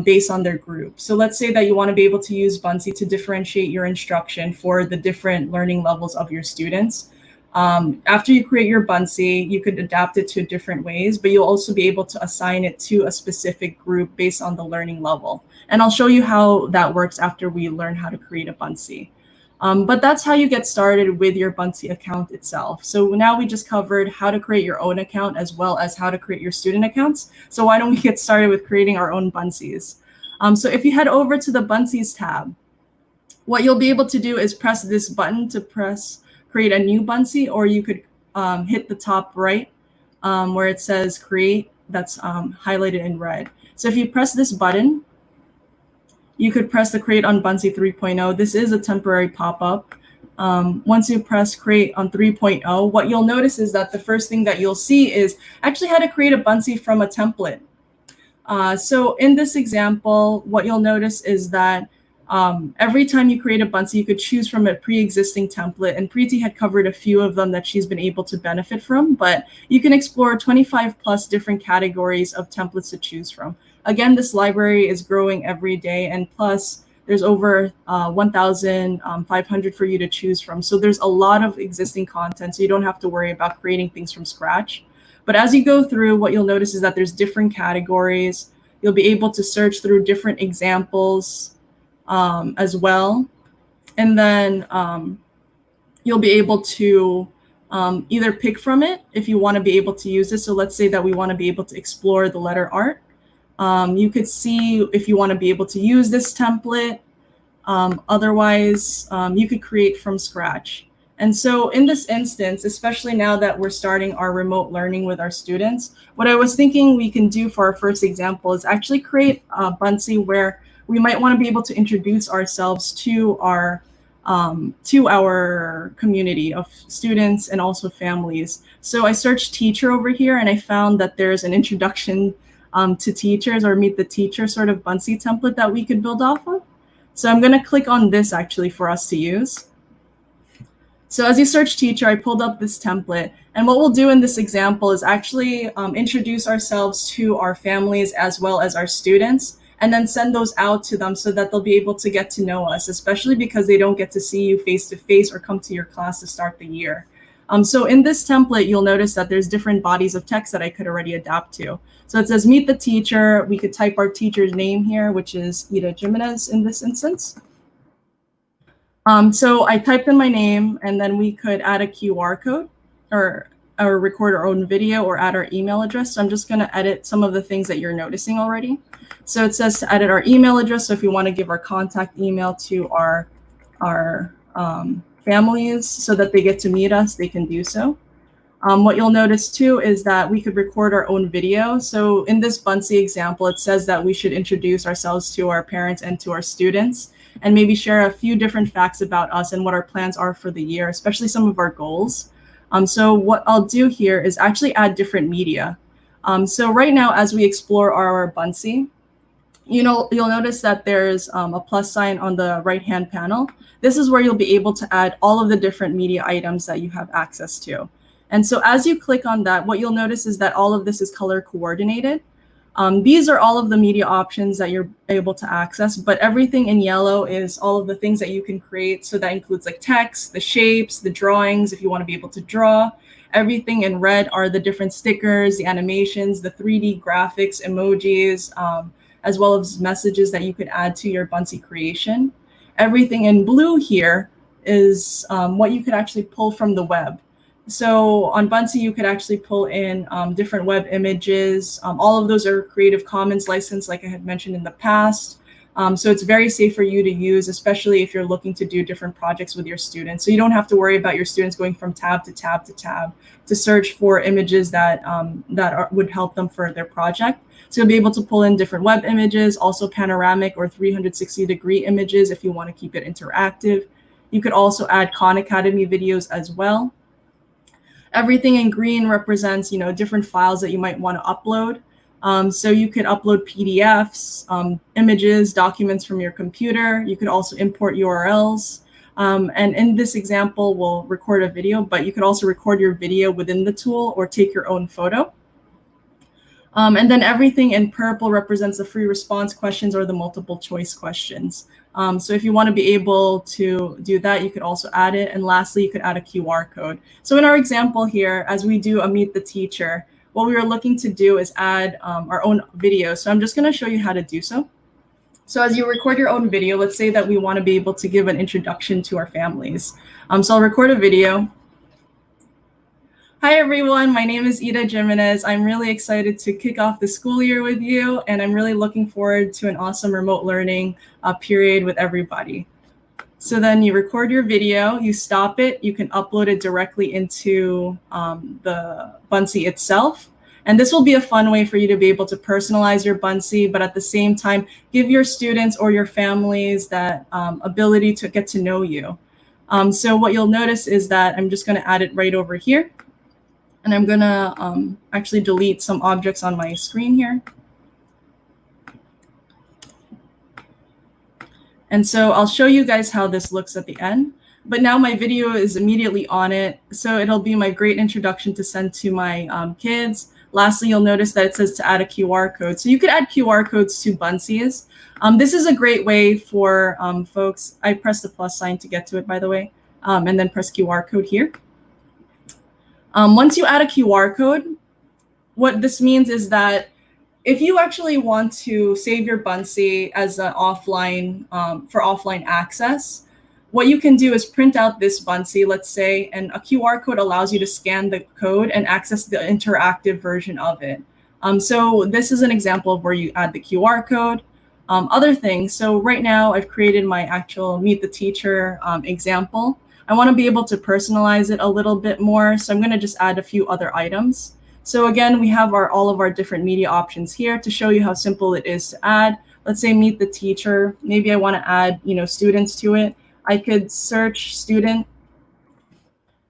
based on their group. So let's say that you want to be able to use Buncee to differentiate your instruction for the different learning levels of your students. After you create your Buncee, you could adapt it to different ways, but you'll also be able to assign it to a specific group based on the learning level. And I'll show you how that works after we learn how to create a Buncee. But that's how you get started with your Buncee account itself. So now we just covered how to create your own account as well as how to create your student accounts. So why don't we get started with creating our own Buncees? So if you head over to the Buncees tab, what you'll be able to do is press this button to create a new Buncee, or you could hit the top right where it says create, that's highlighted in red. So if you press this button, you could press the create on Buncee 3.0. This is a temporary pop-up. Once you press create on 3.0, what you'll notice is that the first thing that you'll see is actually how to create a Buncee from a template. So in this example, what you'll notice is that every time you create a Buncee, you could choose from a pre-existing template, and Preeti had covered a few of them that she's been able to benefit from, but you can explore 25 plus different categories of templates to choose from. Again, this library is growing every day, and plus there's over 1,500 for you to choose from. So there's a lot of existing content, so you don't have to worry about creating things from scratch. But as you go through, what you'll notice is that there's different categories. You'll be able to search through different examples as well. And then you'll be able to either pick from it if you want to be able to use this. So let's say that we want to be able to explore the letter art. You could see if you want to be able to use this template. Otherwise, you could create from scratch. And so in this instance, especially now that we're starting our remote learning with our students, what I was thinking we can do for our first example is actually create a Buncee where we might want to be able to introduce ourselves to our community of students and also families. So I searched teacher over here, and I found that there's an introduction to teachers or meet the teacher sort of Buncee template that we could build off of. So I'm going to click on this actually for us to use. So as you search teacher, I pulled up this template. And what we'll do in this example is actually introduce ourselves to our families as well as our students, and then send those out to them so that they'll be able to get to know us, especially because they don't get to see you face to face or come to your class to start the year. So in this template, you'll notice that there's different bodies of text that I could already adapt to. So it says meet the teacher. We could type our teacher's name here, which is Eda Jimenez in this instance. So I typed in my name, and then we could add a QR code or record our own video or add our email address. So I'm just going to edit some of the things that you're noticing already. So it says to edit our email address. So if we want to give our contact email to our families so that they get to meet us, they can do so. What you'll notice too is that we could record our own video. So in this Buncee example, it says that we should introduce ourselves to our parents and to our students, and maybe share a few different facts about us and what our plans are for the year, especially some of our goals. So what I'll do here is actually add different media. So right now, as we explore our Buncee, you'll notice that there's a plus sign on the right-hand panel. This is where you'll be able to add all of the different media items that you have access to. And so as you click on that, what you'll notice is that all of this is color coordinated. These are all of the media options that you're able to access, but everything in yellow is all of the things that you can create. So that includes like text, the shapes, the drawings, if you want to be able to draw. Everything in red are the different stickers, the animations, the 3D graphics, emojis, as well as messages that you could add to your Buncee creation. Everything in blue here is what you could actually pull from the web. So on Buncee, you could actually pull in different web images. All of those are Creative Commons licensed, like I had mentioned in the past. So it's very safe for you to use, especially if you're looking to do different projects with your students. So you don't have to worry about your students going from tab to tab to tab to search for images that would help them for their project. So you'll be able to pull in different web images, also panoramic or 360-degree images if you want to keep it interactive. You could also add Khan Academy videos as well. Everything in green represents, different files that you might want to upload. So you could upload PDFs, images, documents from your computer. You could also import URLs. And in this example, we'll record a video, but you could also record your video within the tool or take your own photo. And then everything in purple represents the free response questions or the multiple choice questions. So if you want to be able to do that, you could also add it. And lastly, you could add a QR code. So in our example here, as we do a Meet the Teacher, what we are looking to do is add our own video. So I'm just going to show you how to do so. So as you record your own video, let's say that we want to be able to give an introduction to our families. So I'll record a video. Hi, everyone. My name is Eda Jimenez. I'm really excited to kick off the school year with you, and I'm really looking forward to an awesome remote learning period with everybody. So then you record your video, you stop it, you can upload it directly into the Buncee itself. And this will be a fun way for you to be able to personalize your Buncee, but at the same time, give your students or your families that ability to get to know you. So what you'll notice is that I'm just going to add it right over here. And I'm going to actually delete some objects on my screen here. And so I'll show you guys how this looks at the end. But now my video is immediately on it. So it'll be my great introduction to send to my kids. Lastly, you'll notice that it says to add a QR code. So you could add QR codes to Buncees. This is a great way for folks. I press the plus sign to get to it, by the way, and then press QR code here. Once you add a QR code, what this means is that if you actually want to save your Buncee as an offline, for offline access, what you can do is print out this Buncee, let's say, and a QR code allows you to scan the code and access the interactive version of it. So this is an example of where you add the QR code. Other things, so right now I've created my actual Meet the Teacher example. I want to be able to personalize it a little bit more, so I'm going to just add a few other items. So again, we have all of our different media options here to show you how simple it is to add. Let's say Meet the Teacher. Maybe I want to add, students to it. I could search student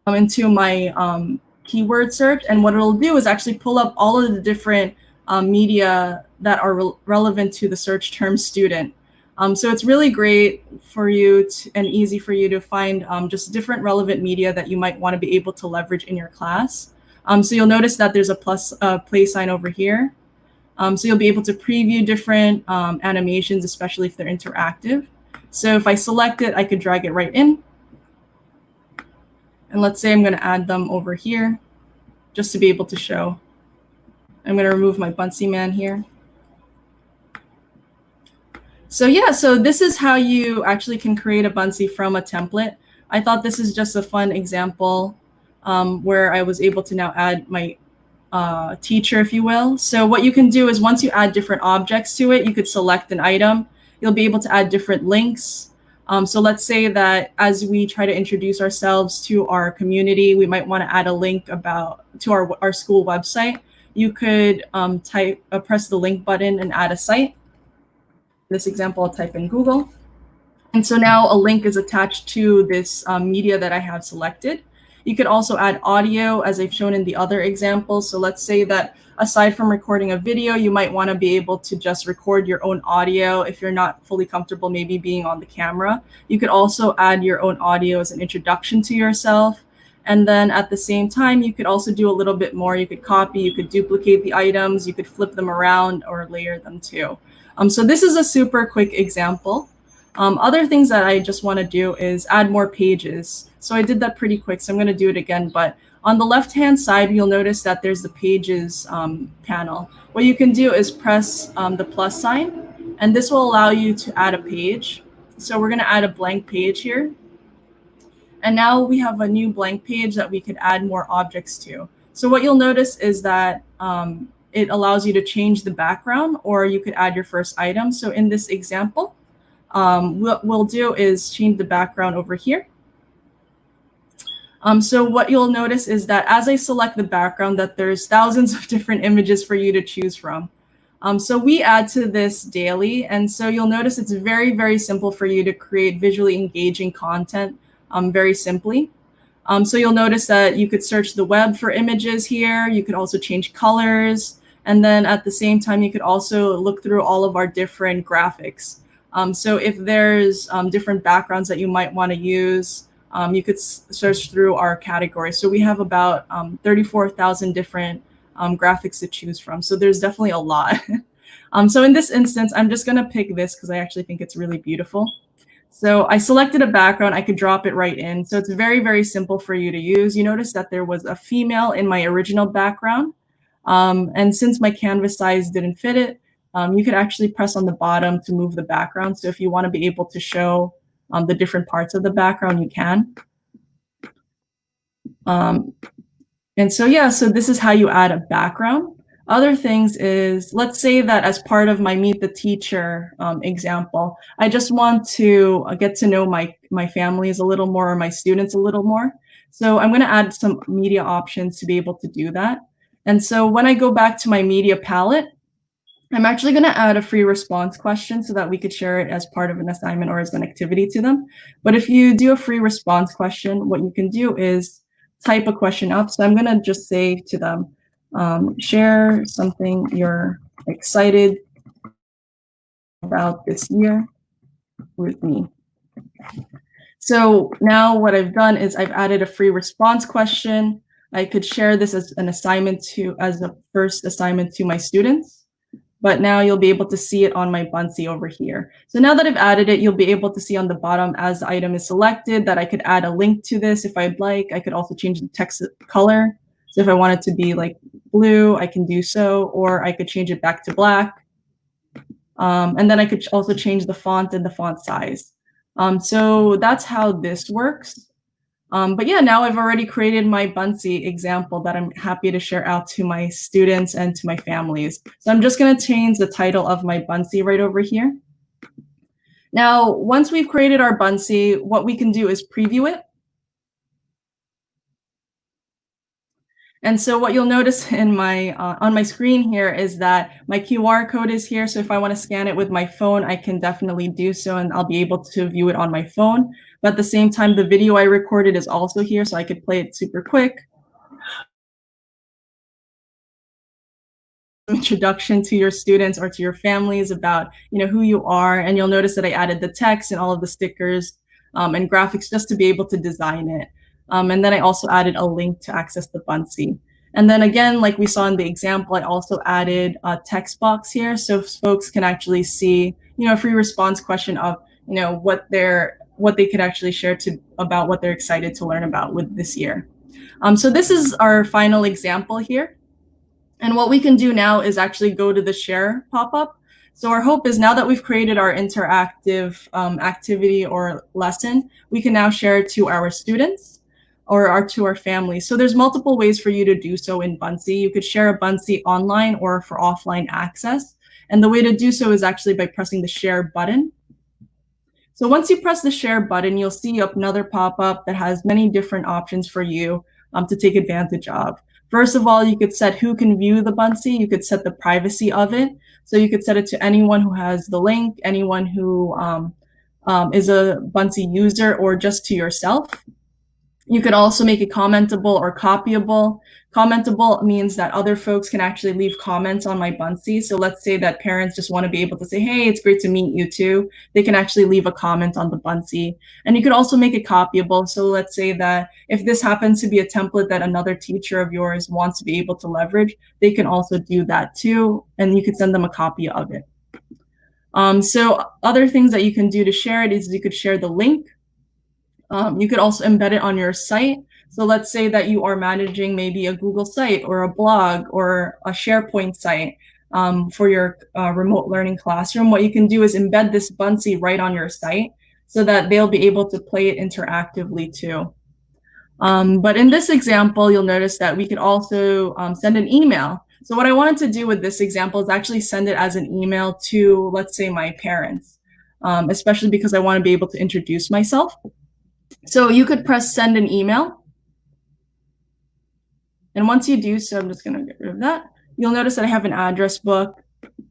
into my keyword search, and what it'll do is actually pull up all of the different media that are relevant to the search term student. So it's really great for you and easy for you to find just different relevant media that you might want to be able to leverage in your class. So you'll notice that there's a plus play sign over here. So you'll be able to preview different animations, especially if they're interactive. So if I select it, I could drag it right in. And let's say I'm going to add them over here just to be able to show. I'm going to remove my Buncee man here. So yeah, so this is how you actually can create a Buncee from a template. I thought this is just a fun example where I was able to now add my teacher, if you will. So what you can do is once you add different objects to it, you could select an item. You'll be able to add different links. So let's say that as we try to introduce ourselves to our community, we might want to add a link to our school website. You could press the link button and add a site. In this example, I'll type in Google. And so now a link is attached to this media that I have selected. You could also add audio, as I've shown in the other examples. So let's say that aside from recording a video, you might want to be able to just record your own audio if you're not fully comfortable maybe being on the camera. You could also add your own audio as an introduction to yourself. And then at the same time, you could also do a little bit more. You could copy, you could duplicate the items, you could flip them around or layer them too. So this is a super quick example. Other things that I just want to do is add more pages. So I did that pretty quick, so I'm going to do it again. But on the left-hand side, you'll notice that there's the pages panel. What you can do is press the plus sign, and this will allow you to add a page. So we're going to add a blank page here. And now we have a new blank page that we could add more objects to. So what you'll notice is that it allows you to change the background, or you could add your first item. So in this example, what we'll do is change the background over here. So what you'll notice is that as I select the background, that there's thousands of different images for you to choose from. So we add to this daily, and so you'll notice it's very, very simple for you to create visually engaging content very simply. So you'll notice that you could search the web for images here. You could also change colors. And then at the same time, you could also look through all of our different graphics. So if there's different backgrounds that you might want to use, you could search through our categories. So we have about 34,000 different graphics to choose from. So there's definitely a lot. So in this instance, I'm just going to pick this because I actually think it's really beautiful. So I selected a background. I could drop it right in. So it's very, very simple for you to use. You notice that there was a female in my original background. And since my canvas size didn't fit it, you could actually press on the bottom to move the background. So if you want to be able to show the different parts of the background, you can. And so, yeah, so this is how you add a background. Other things is, let's say that as part of my Meet the Teacher example, I just want to get to know my families a little more, or my students a little more. So I'm going to add some media options to be able to do that. And so when I go back to my media palette, I'm actually going to add a free response question so that we could share it as part of an assignment or as an activity to them. But if you do a free response question, what you can do is type a question up. So I'm going to just say to them, share something you're excited about this year with me. So now what I've done is I've added a free response question. I could share this as an assignment as a first assignment to my students. But now you'll be able to see it on my Buncee over here. So now that I've added it, you'll be able to see on the bottom as the item is selected that I could add a link to this if I'd like. I could also change the text color. So if I want it to be like blue, I can do so, or I could change it back to black. And then I could also change the font and the font size. So that's how this works. But yeah, now I've already created my Buncee example that I'm happy to share out to my students and to my families. So I'm just going to change the title of my Buncee right over here. Now, once we've created our Buncee, what we can do is preview it. And so what you'll notice in my on my screen here is that my QR code is here. So if I want to scan it with my phone, I can definitely do so, and I'll be able to view it on my phone. But at the same time, the video I recorded is also here, so I could play it super quick. introduction to your students or to your families about who you are. And you'll notice that I added the text and all of the stickers and graphics just to be able to design it. And then I also added a link to access the Buncee. And then again, like we saw in the example, I also added a text box here so folks can actually see a free response question of what they could actually share about what they're excited to learn about with this year. So this is our final example here. And what we can do now is actually go to the share pop-up. So our hope is now that we've created our interactive activity or lesson, we can now share it to our students or to our families. So there's multiple ways for you to do so in Buncee. You could share a Buncee online or for offline access. And the way to do so is actually by pressing the share button. So once you press the share button, you'll see another pop-up that has many different options for you to take advantage of. First of all, you could set who can view the Buncee. You could set the privacy of it. So you could set it to anyone who has the link, anyone who is a Buncee user, or just to yourself. You could also make it commentable or copyable. Commentable means that other folks can actually leave comments on my Buncee. So let's say that parents just want to be able to say, hey, it's great to meet you too. They can actually leave a comment on the Buncee. And you could also make it copyable. So let's say that if this happens to be a template that another teacher of yours wants to be able to leverage, they can also do that too. And you could send them a copy of it. So other things that you can do to share it is you could share the link. You could also embed it on your site. So let's say that you are managing maybe a Google site or a blog or a SharePoint site for your remote learning classroom. What you can do is embed this Buncee right on your site so that they'll be able to play it interactively too. But in this example, you'll notice that we could also send an email. So what I wanted to do with this example is actually send it as an email to, let's say, my parents, especially because I want to be able to introduce myself. So you could press send an email. And once you do so, I'm just going to get rid of that. You'll notice that I have an address book.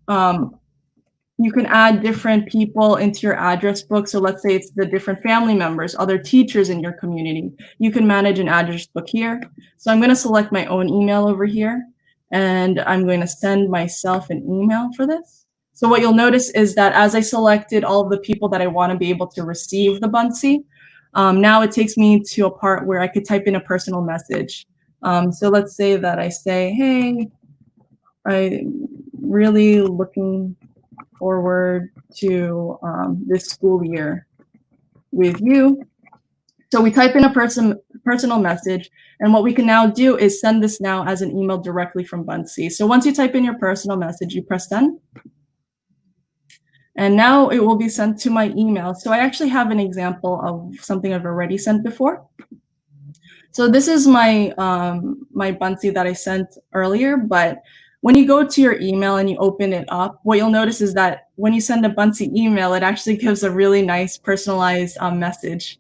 You can add different people into your address book. So let's say it's the different family members, other teachers in your community. You can manage an address book here. So I'm going to select my own email over here. And I'm going to send myself an email for this. So what you'll notice is that as I selected all of the people that I want to be able to receive the Buncee, now it takes me to a part where I could type in a personal message. So let's say that I say, hey, I'm really looking forward to this school year with you. So we type in a personal message, and what we can now do is send this now as an email directly from Buncee. So once you type in your personal message, you press send. And now it will be sent to my email. So I actually have an example of something I've already sent before. So this is my my Buncee that I sent earlier, but when you go to your email and you open it up, what you'll notice is that when you send a Buncee email, it actually gives a really nice personalized message.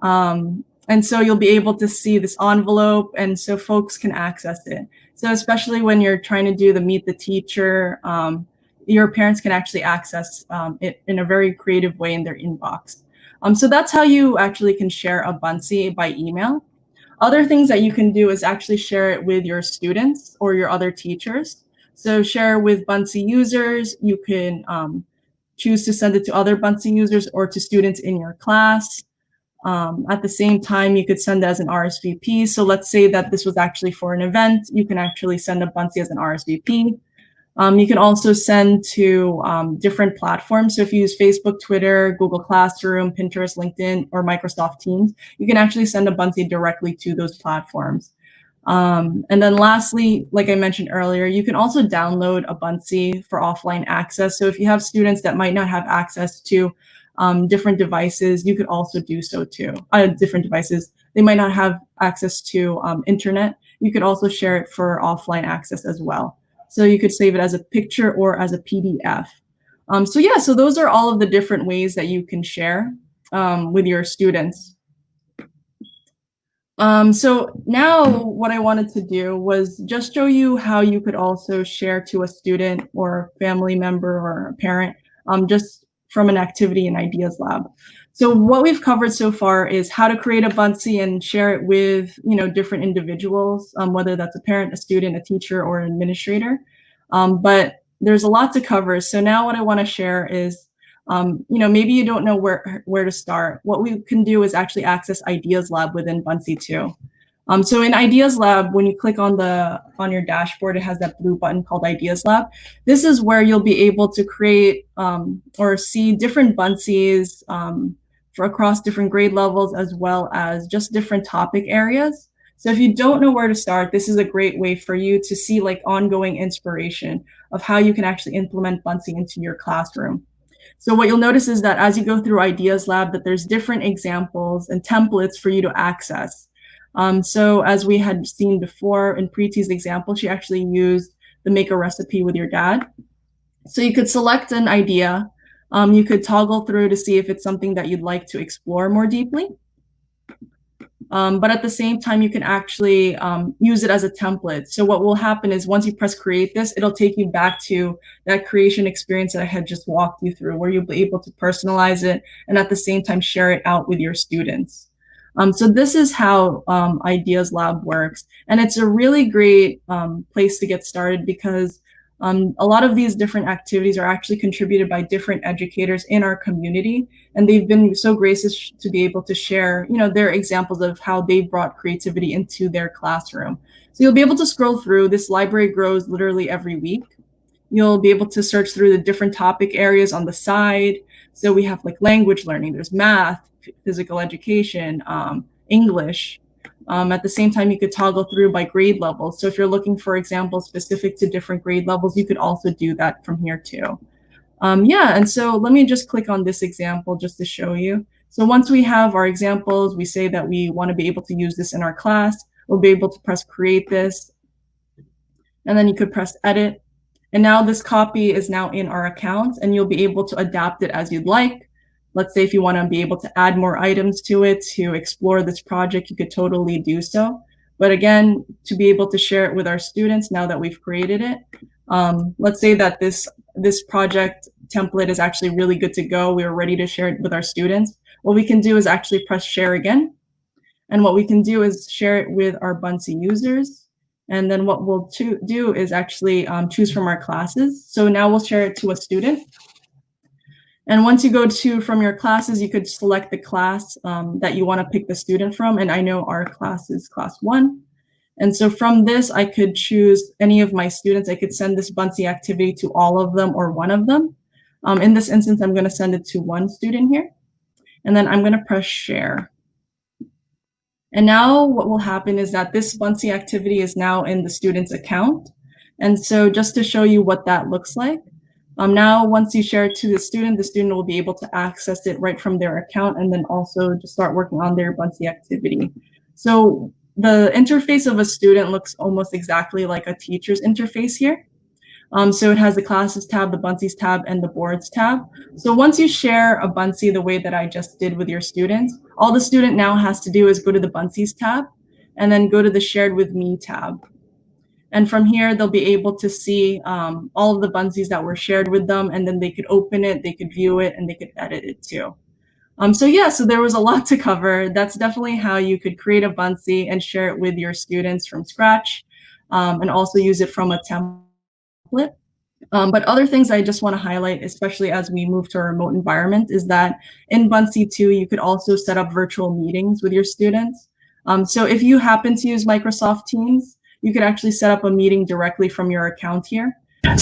And so you'll be able to see this envelope, and so folks can access it. So especially when you're trying to do the meet the teacher, your parents can actually access it in a very creative way in their inbox. So that's how you actually can share a Buncee by email. Other things that you can do is actually share it with your students or your other teachers. So share with Buncee users. You can choose to send it to other Buncee users or to students in your class. At the same time, you could send it as an RSVP. So let's say that this was actually for an event. You can actually send a Buncee as an RSVP. You can also send to different platforms. So if you use Facebook, Twitter, Google Classroom, Pinterest, LinkedIn, or Microsoft Teams, you can actually send a Buncee directly to those platforms. And then lastly, like I mentioned earlier, you can also download a Buncee for offline access. So if you have students that might not have access to different devices, you could also do so too. Different devices, they might not have access to internet. You could also share it for offline access as well. So you could save it as a picture or as a PDF. So yeah, so those are all of the different ways that you can share with your students. So now what I wanted to do was just show you how you could also share to a student or family member or a parent just from an activity and ideas lab. So what we've covered so far is how to create a Buncee and share it with different individuals, whether that's a parent, a student, a teacher, or an administrator. But there's a lot to cover. So now what I want to share is, maybe you don't know where to start. What we can do is actually access Ideas Lab within Buncee too. So in Ideas Lab, when you click on your dashboard, it has that blue button called Ideas Lab. This is where you'll be able to create or see different Buncees for across different grade levels, as well as just different topic areas. So if you don't know where to start, this is a great way for you to see like ongoing inspiration of how you can actually implement Buncee into your classroom. So what you'll notice is that as you go through Ideas Lab, that there's different examples and templates for you to access. So as we had seen before in Preeti's example, she actually used the make a recipe with your dad. So you could select an idea. You could toggle through to see if it's something that you'd like to explore more deeply. But at the same time, you can actually use it as a template. So what will happen is once you press create this, it'll take you back to that creation experience that I had just walked you through, where you'll be able to personalize it and at the same time share it out with your students. So this is how Ideas Lab works. And it's a really great place to get started because a lot of these different activities are actually contributed by different educators in our community, and they've been so gracious to be able to share, their examples of how they've brought creativity into their classroom. So you'll be able to scroll through. This library grows literally every week. You'll be able to search through the different topic areas on the side. So we have like language learning, there's math, physical education, English. At the same time, you could toggle through by grade level. So if you're looking for examples specific to different grade levels, you could also do that from here too. And so let me just click on this example just to show you. So once we have our examples, we say that we want to be able to use this in our class. We'll be able to press create this, and then you could press edit. And now this copy is now in our account, and you'll be able to adapt it as you'd like. Let's say if you want to be able to add more items to it to explore this project, you could totally do so. But again, to be able to share it with our students now that we've created it, let's say that this project template is actually really good to go. We're ready to share it with our students. What we can do is actually press share again. And what we can do is share it with our Buncee users. And then what we'll do is actually choose from our classes. So now we'll share it to a student. And once you go to from your classes, you could select the class that you want to pick the student from. And I know our class is class 1. And so from this, I could choose any of my students. I could send this Buncee activity to all of them or one of them. In this instance, I'm going to send it to one student here. And then I'm going to press share. And now what will happen is that this Buncee activity is now in the student's account. And so just to show you what that looks like, now once you share it to the student will be able to access it right from their account and then also just start working on their Buncee activity. So the interface of a student looks almost exactly like a teacher's interface here. So it has the classes tab, the Buncees tab, and the boards tab. So once you share a Buncee the way that I just did with your students, all the student now has to do is go to the Buncees tab and then go to the shared with me tab. And from here, they'll be able to see all of the Buncees that were shared with them, and then they could open it, they could view it, and they could edit it too. So there was a lot to cover. That's definitely how you could create a Buncee and share it with your students from scratch, and also use it from a template. But other things I just want to highlight, especially as we move to a remote environment, is that in Buncee 2, you could also set up virtual meetings with your students. So if you happen to use Microsoft Teams, you could actually set up a meeting directly from your account here.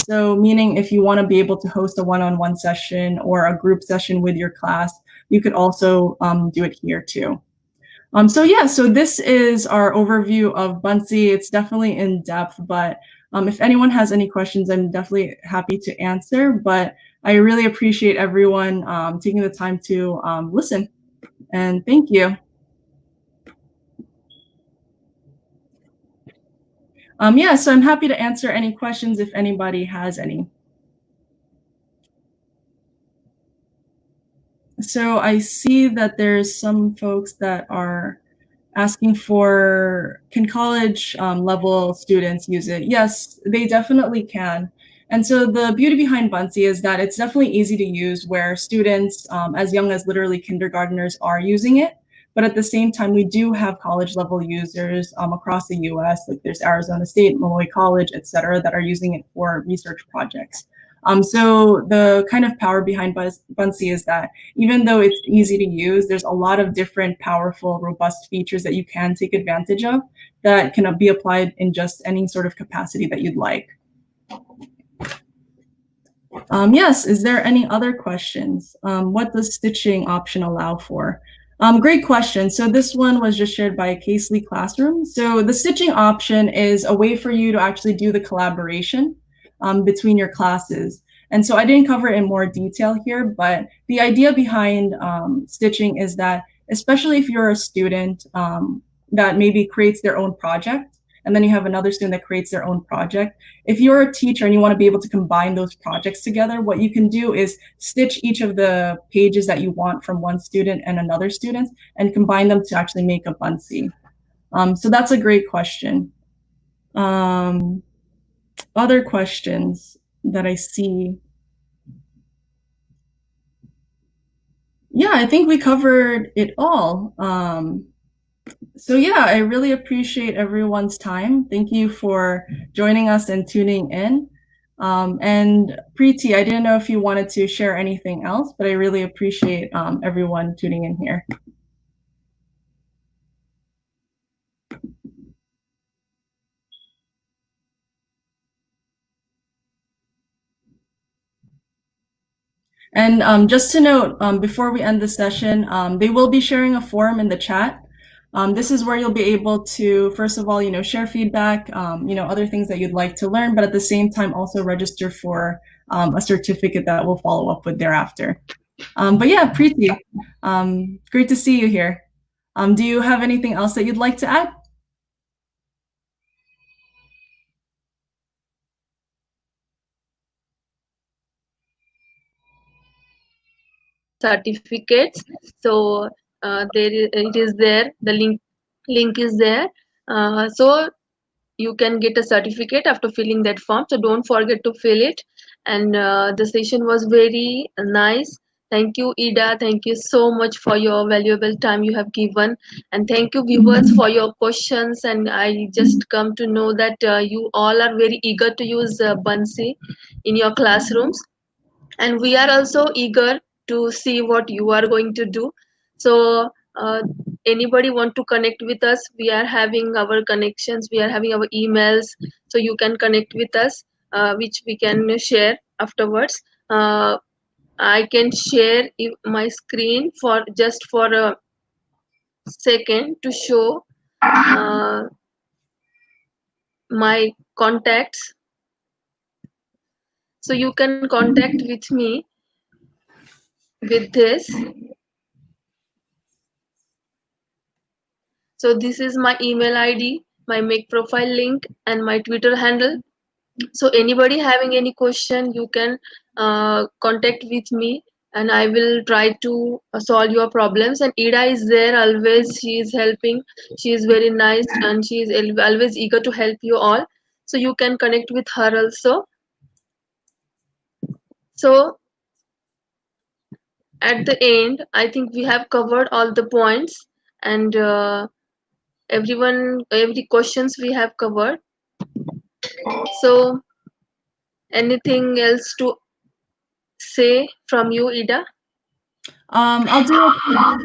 So meaning if you want to be able to host a one-on-one session or a group session with your class, you could also do it here too. So this is our overview of Buncee. It's definitely in depth, but if anyone has any questions, I'm definitely happy to answer. But I really appreciate everyone taking the time to listen. And thank you. So I'm happy to answer any questions if anybody has any. So I see that there's some folks that are asking for, can college level students use it? Yes, they definitely can. And so the beauty behind Buncee is that it's definitely easy to use where students as young as literally kindergartners are using it. But at the same time, we do have college level users across the US, like there's Arizona State, Malloy College, et cetera, that are using it for research projects. So the kind of power behind Buncee is that even though it's easy to use, there's a lot of different powerful, robust features that you can take advantage of that can be applied in just any sort of capacity that you'd like. Yes, is there any other questions? What does stitching option allow for? Great question. So this one was just shared by Casely Classroom. So the stitching option is a way for you to actually do the collaboration between your classes. And so I didn't cover it in more detail here, but the idea behind stitching is that, especially if you're a student that maybe creates their own project, and then you have another student that creates their own project. If you're a teacher and you want to be able to combine those projects together, what you can do is stitch each of the pages that you want from one student and another student and combine them to actually make a Buncee. So that's a great question. Other questions that I see. Yeah, I think we covered it all. So yeah, I really appreciate everyone's time. Thank you for joining us and tuning in. And Preeti, I didn't know if you wanted to share anything else, but I really appreciate everyone tuning in here. And just to note, before we end the session, they will be sharing a form in the chat. This is where you'll be able to, first of all, share feedback, other things that you'd like to learn, but at the same time also register for a certificate that we'll follow up with thereafter. But yeah, Preeti, great to see you here. Do you have anything else that you'd like to add? Certificates. So it is there. The link is there. So you can get a certificate after filling that form. So don't forget to fill it. And the session was very nice. Thank you, Eda. Thank you so much for your valuable time you have given. And thank you, viewers, for your questions. And I just come to know that you all are very eager to use Buncee in your classrooms. And we are also eager to see what you are going to do. So anybody want to connect with us, we are having our connections, we are having our emails, so you can connect with us, which we can share afterwards. I can share my screen for just for a second to show my contacts, so you can contact with me with this. So this is my email ID, my make profile link, and my Twitter handle. So anybody having any question, you can contact with me, and I will try to solve your problems. And Eda is there always. She is helping. She is very nice, and she is always eager to help you all. So you can connect with her also. So at the end, I think we have covered all the points, and every questions we have covered. So anything else to say from you, Eda? I'll do a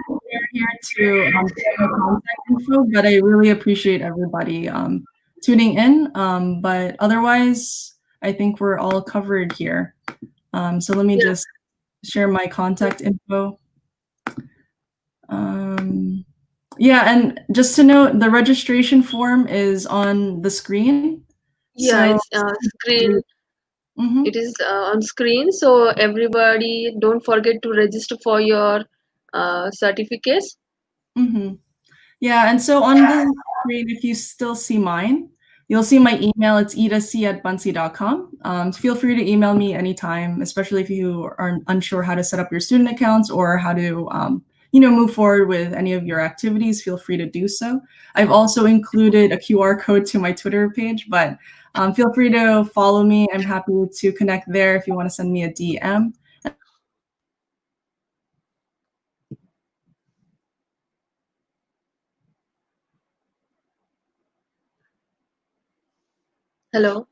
quick share here to share my contact info, but I really appreciate everybody tuning in. But otherwise, I think we're all covered here. So let me just share my contact info. Yeah, and just to note, the registration form is on the screen. Yeah, so, it's screen. It is on screen, so everybody don't forget to register for your certificates. Yeah, and so on the screen, if you still see mine, you'll see my email. It's edac@buncee.com. Feel free to email me anytime, especially if you are unsure how to set up your student accounts or how to move forward with any of your activities. Feel free to do so. I've also included a QR code to my Twitter page, but feel free to follow me. I'm happy to connect there if you want to send me a DM. Hello.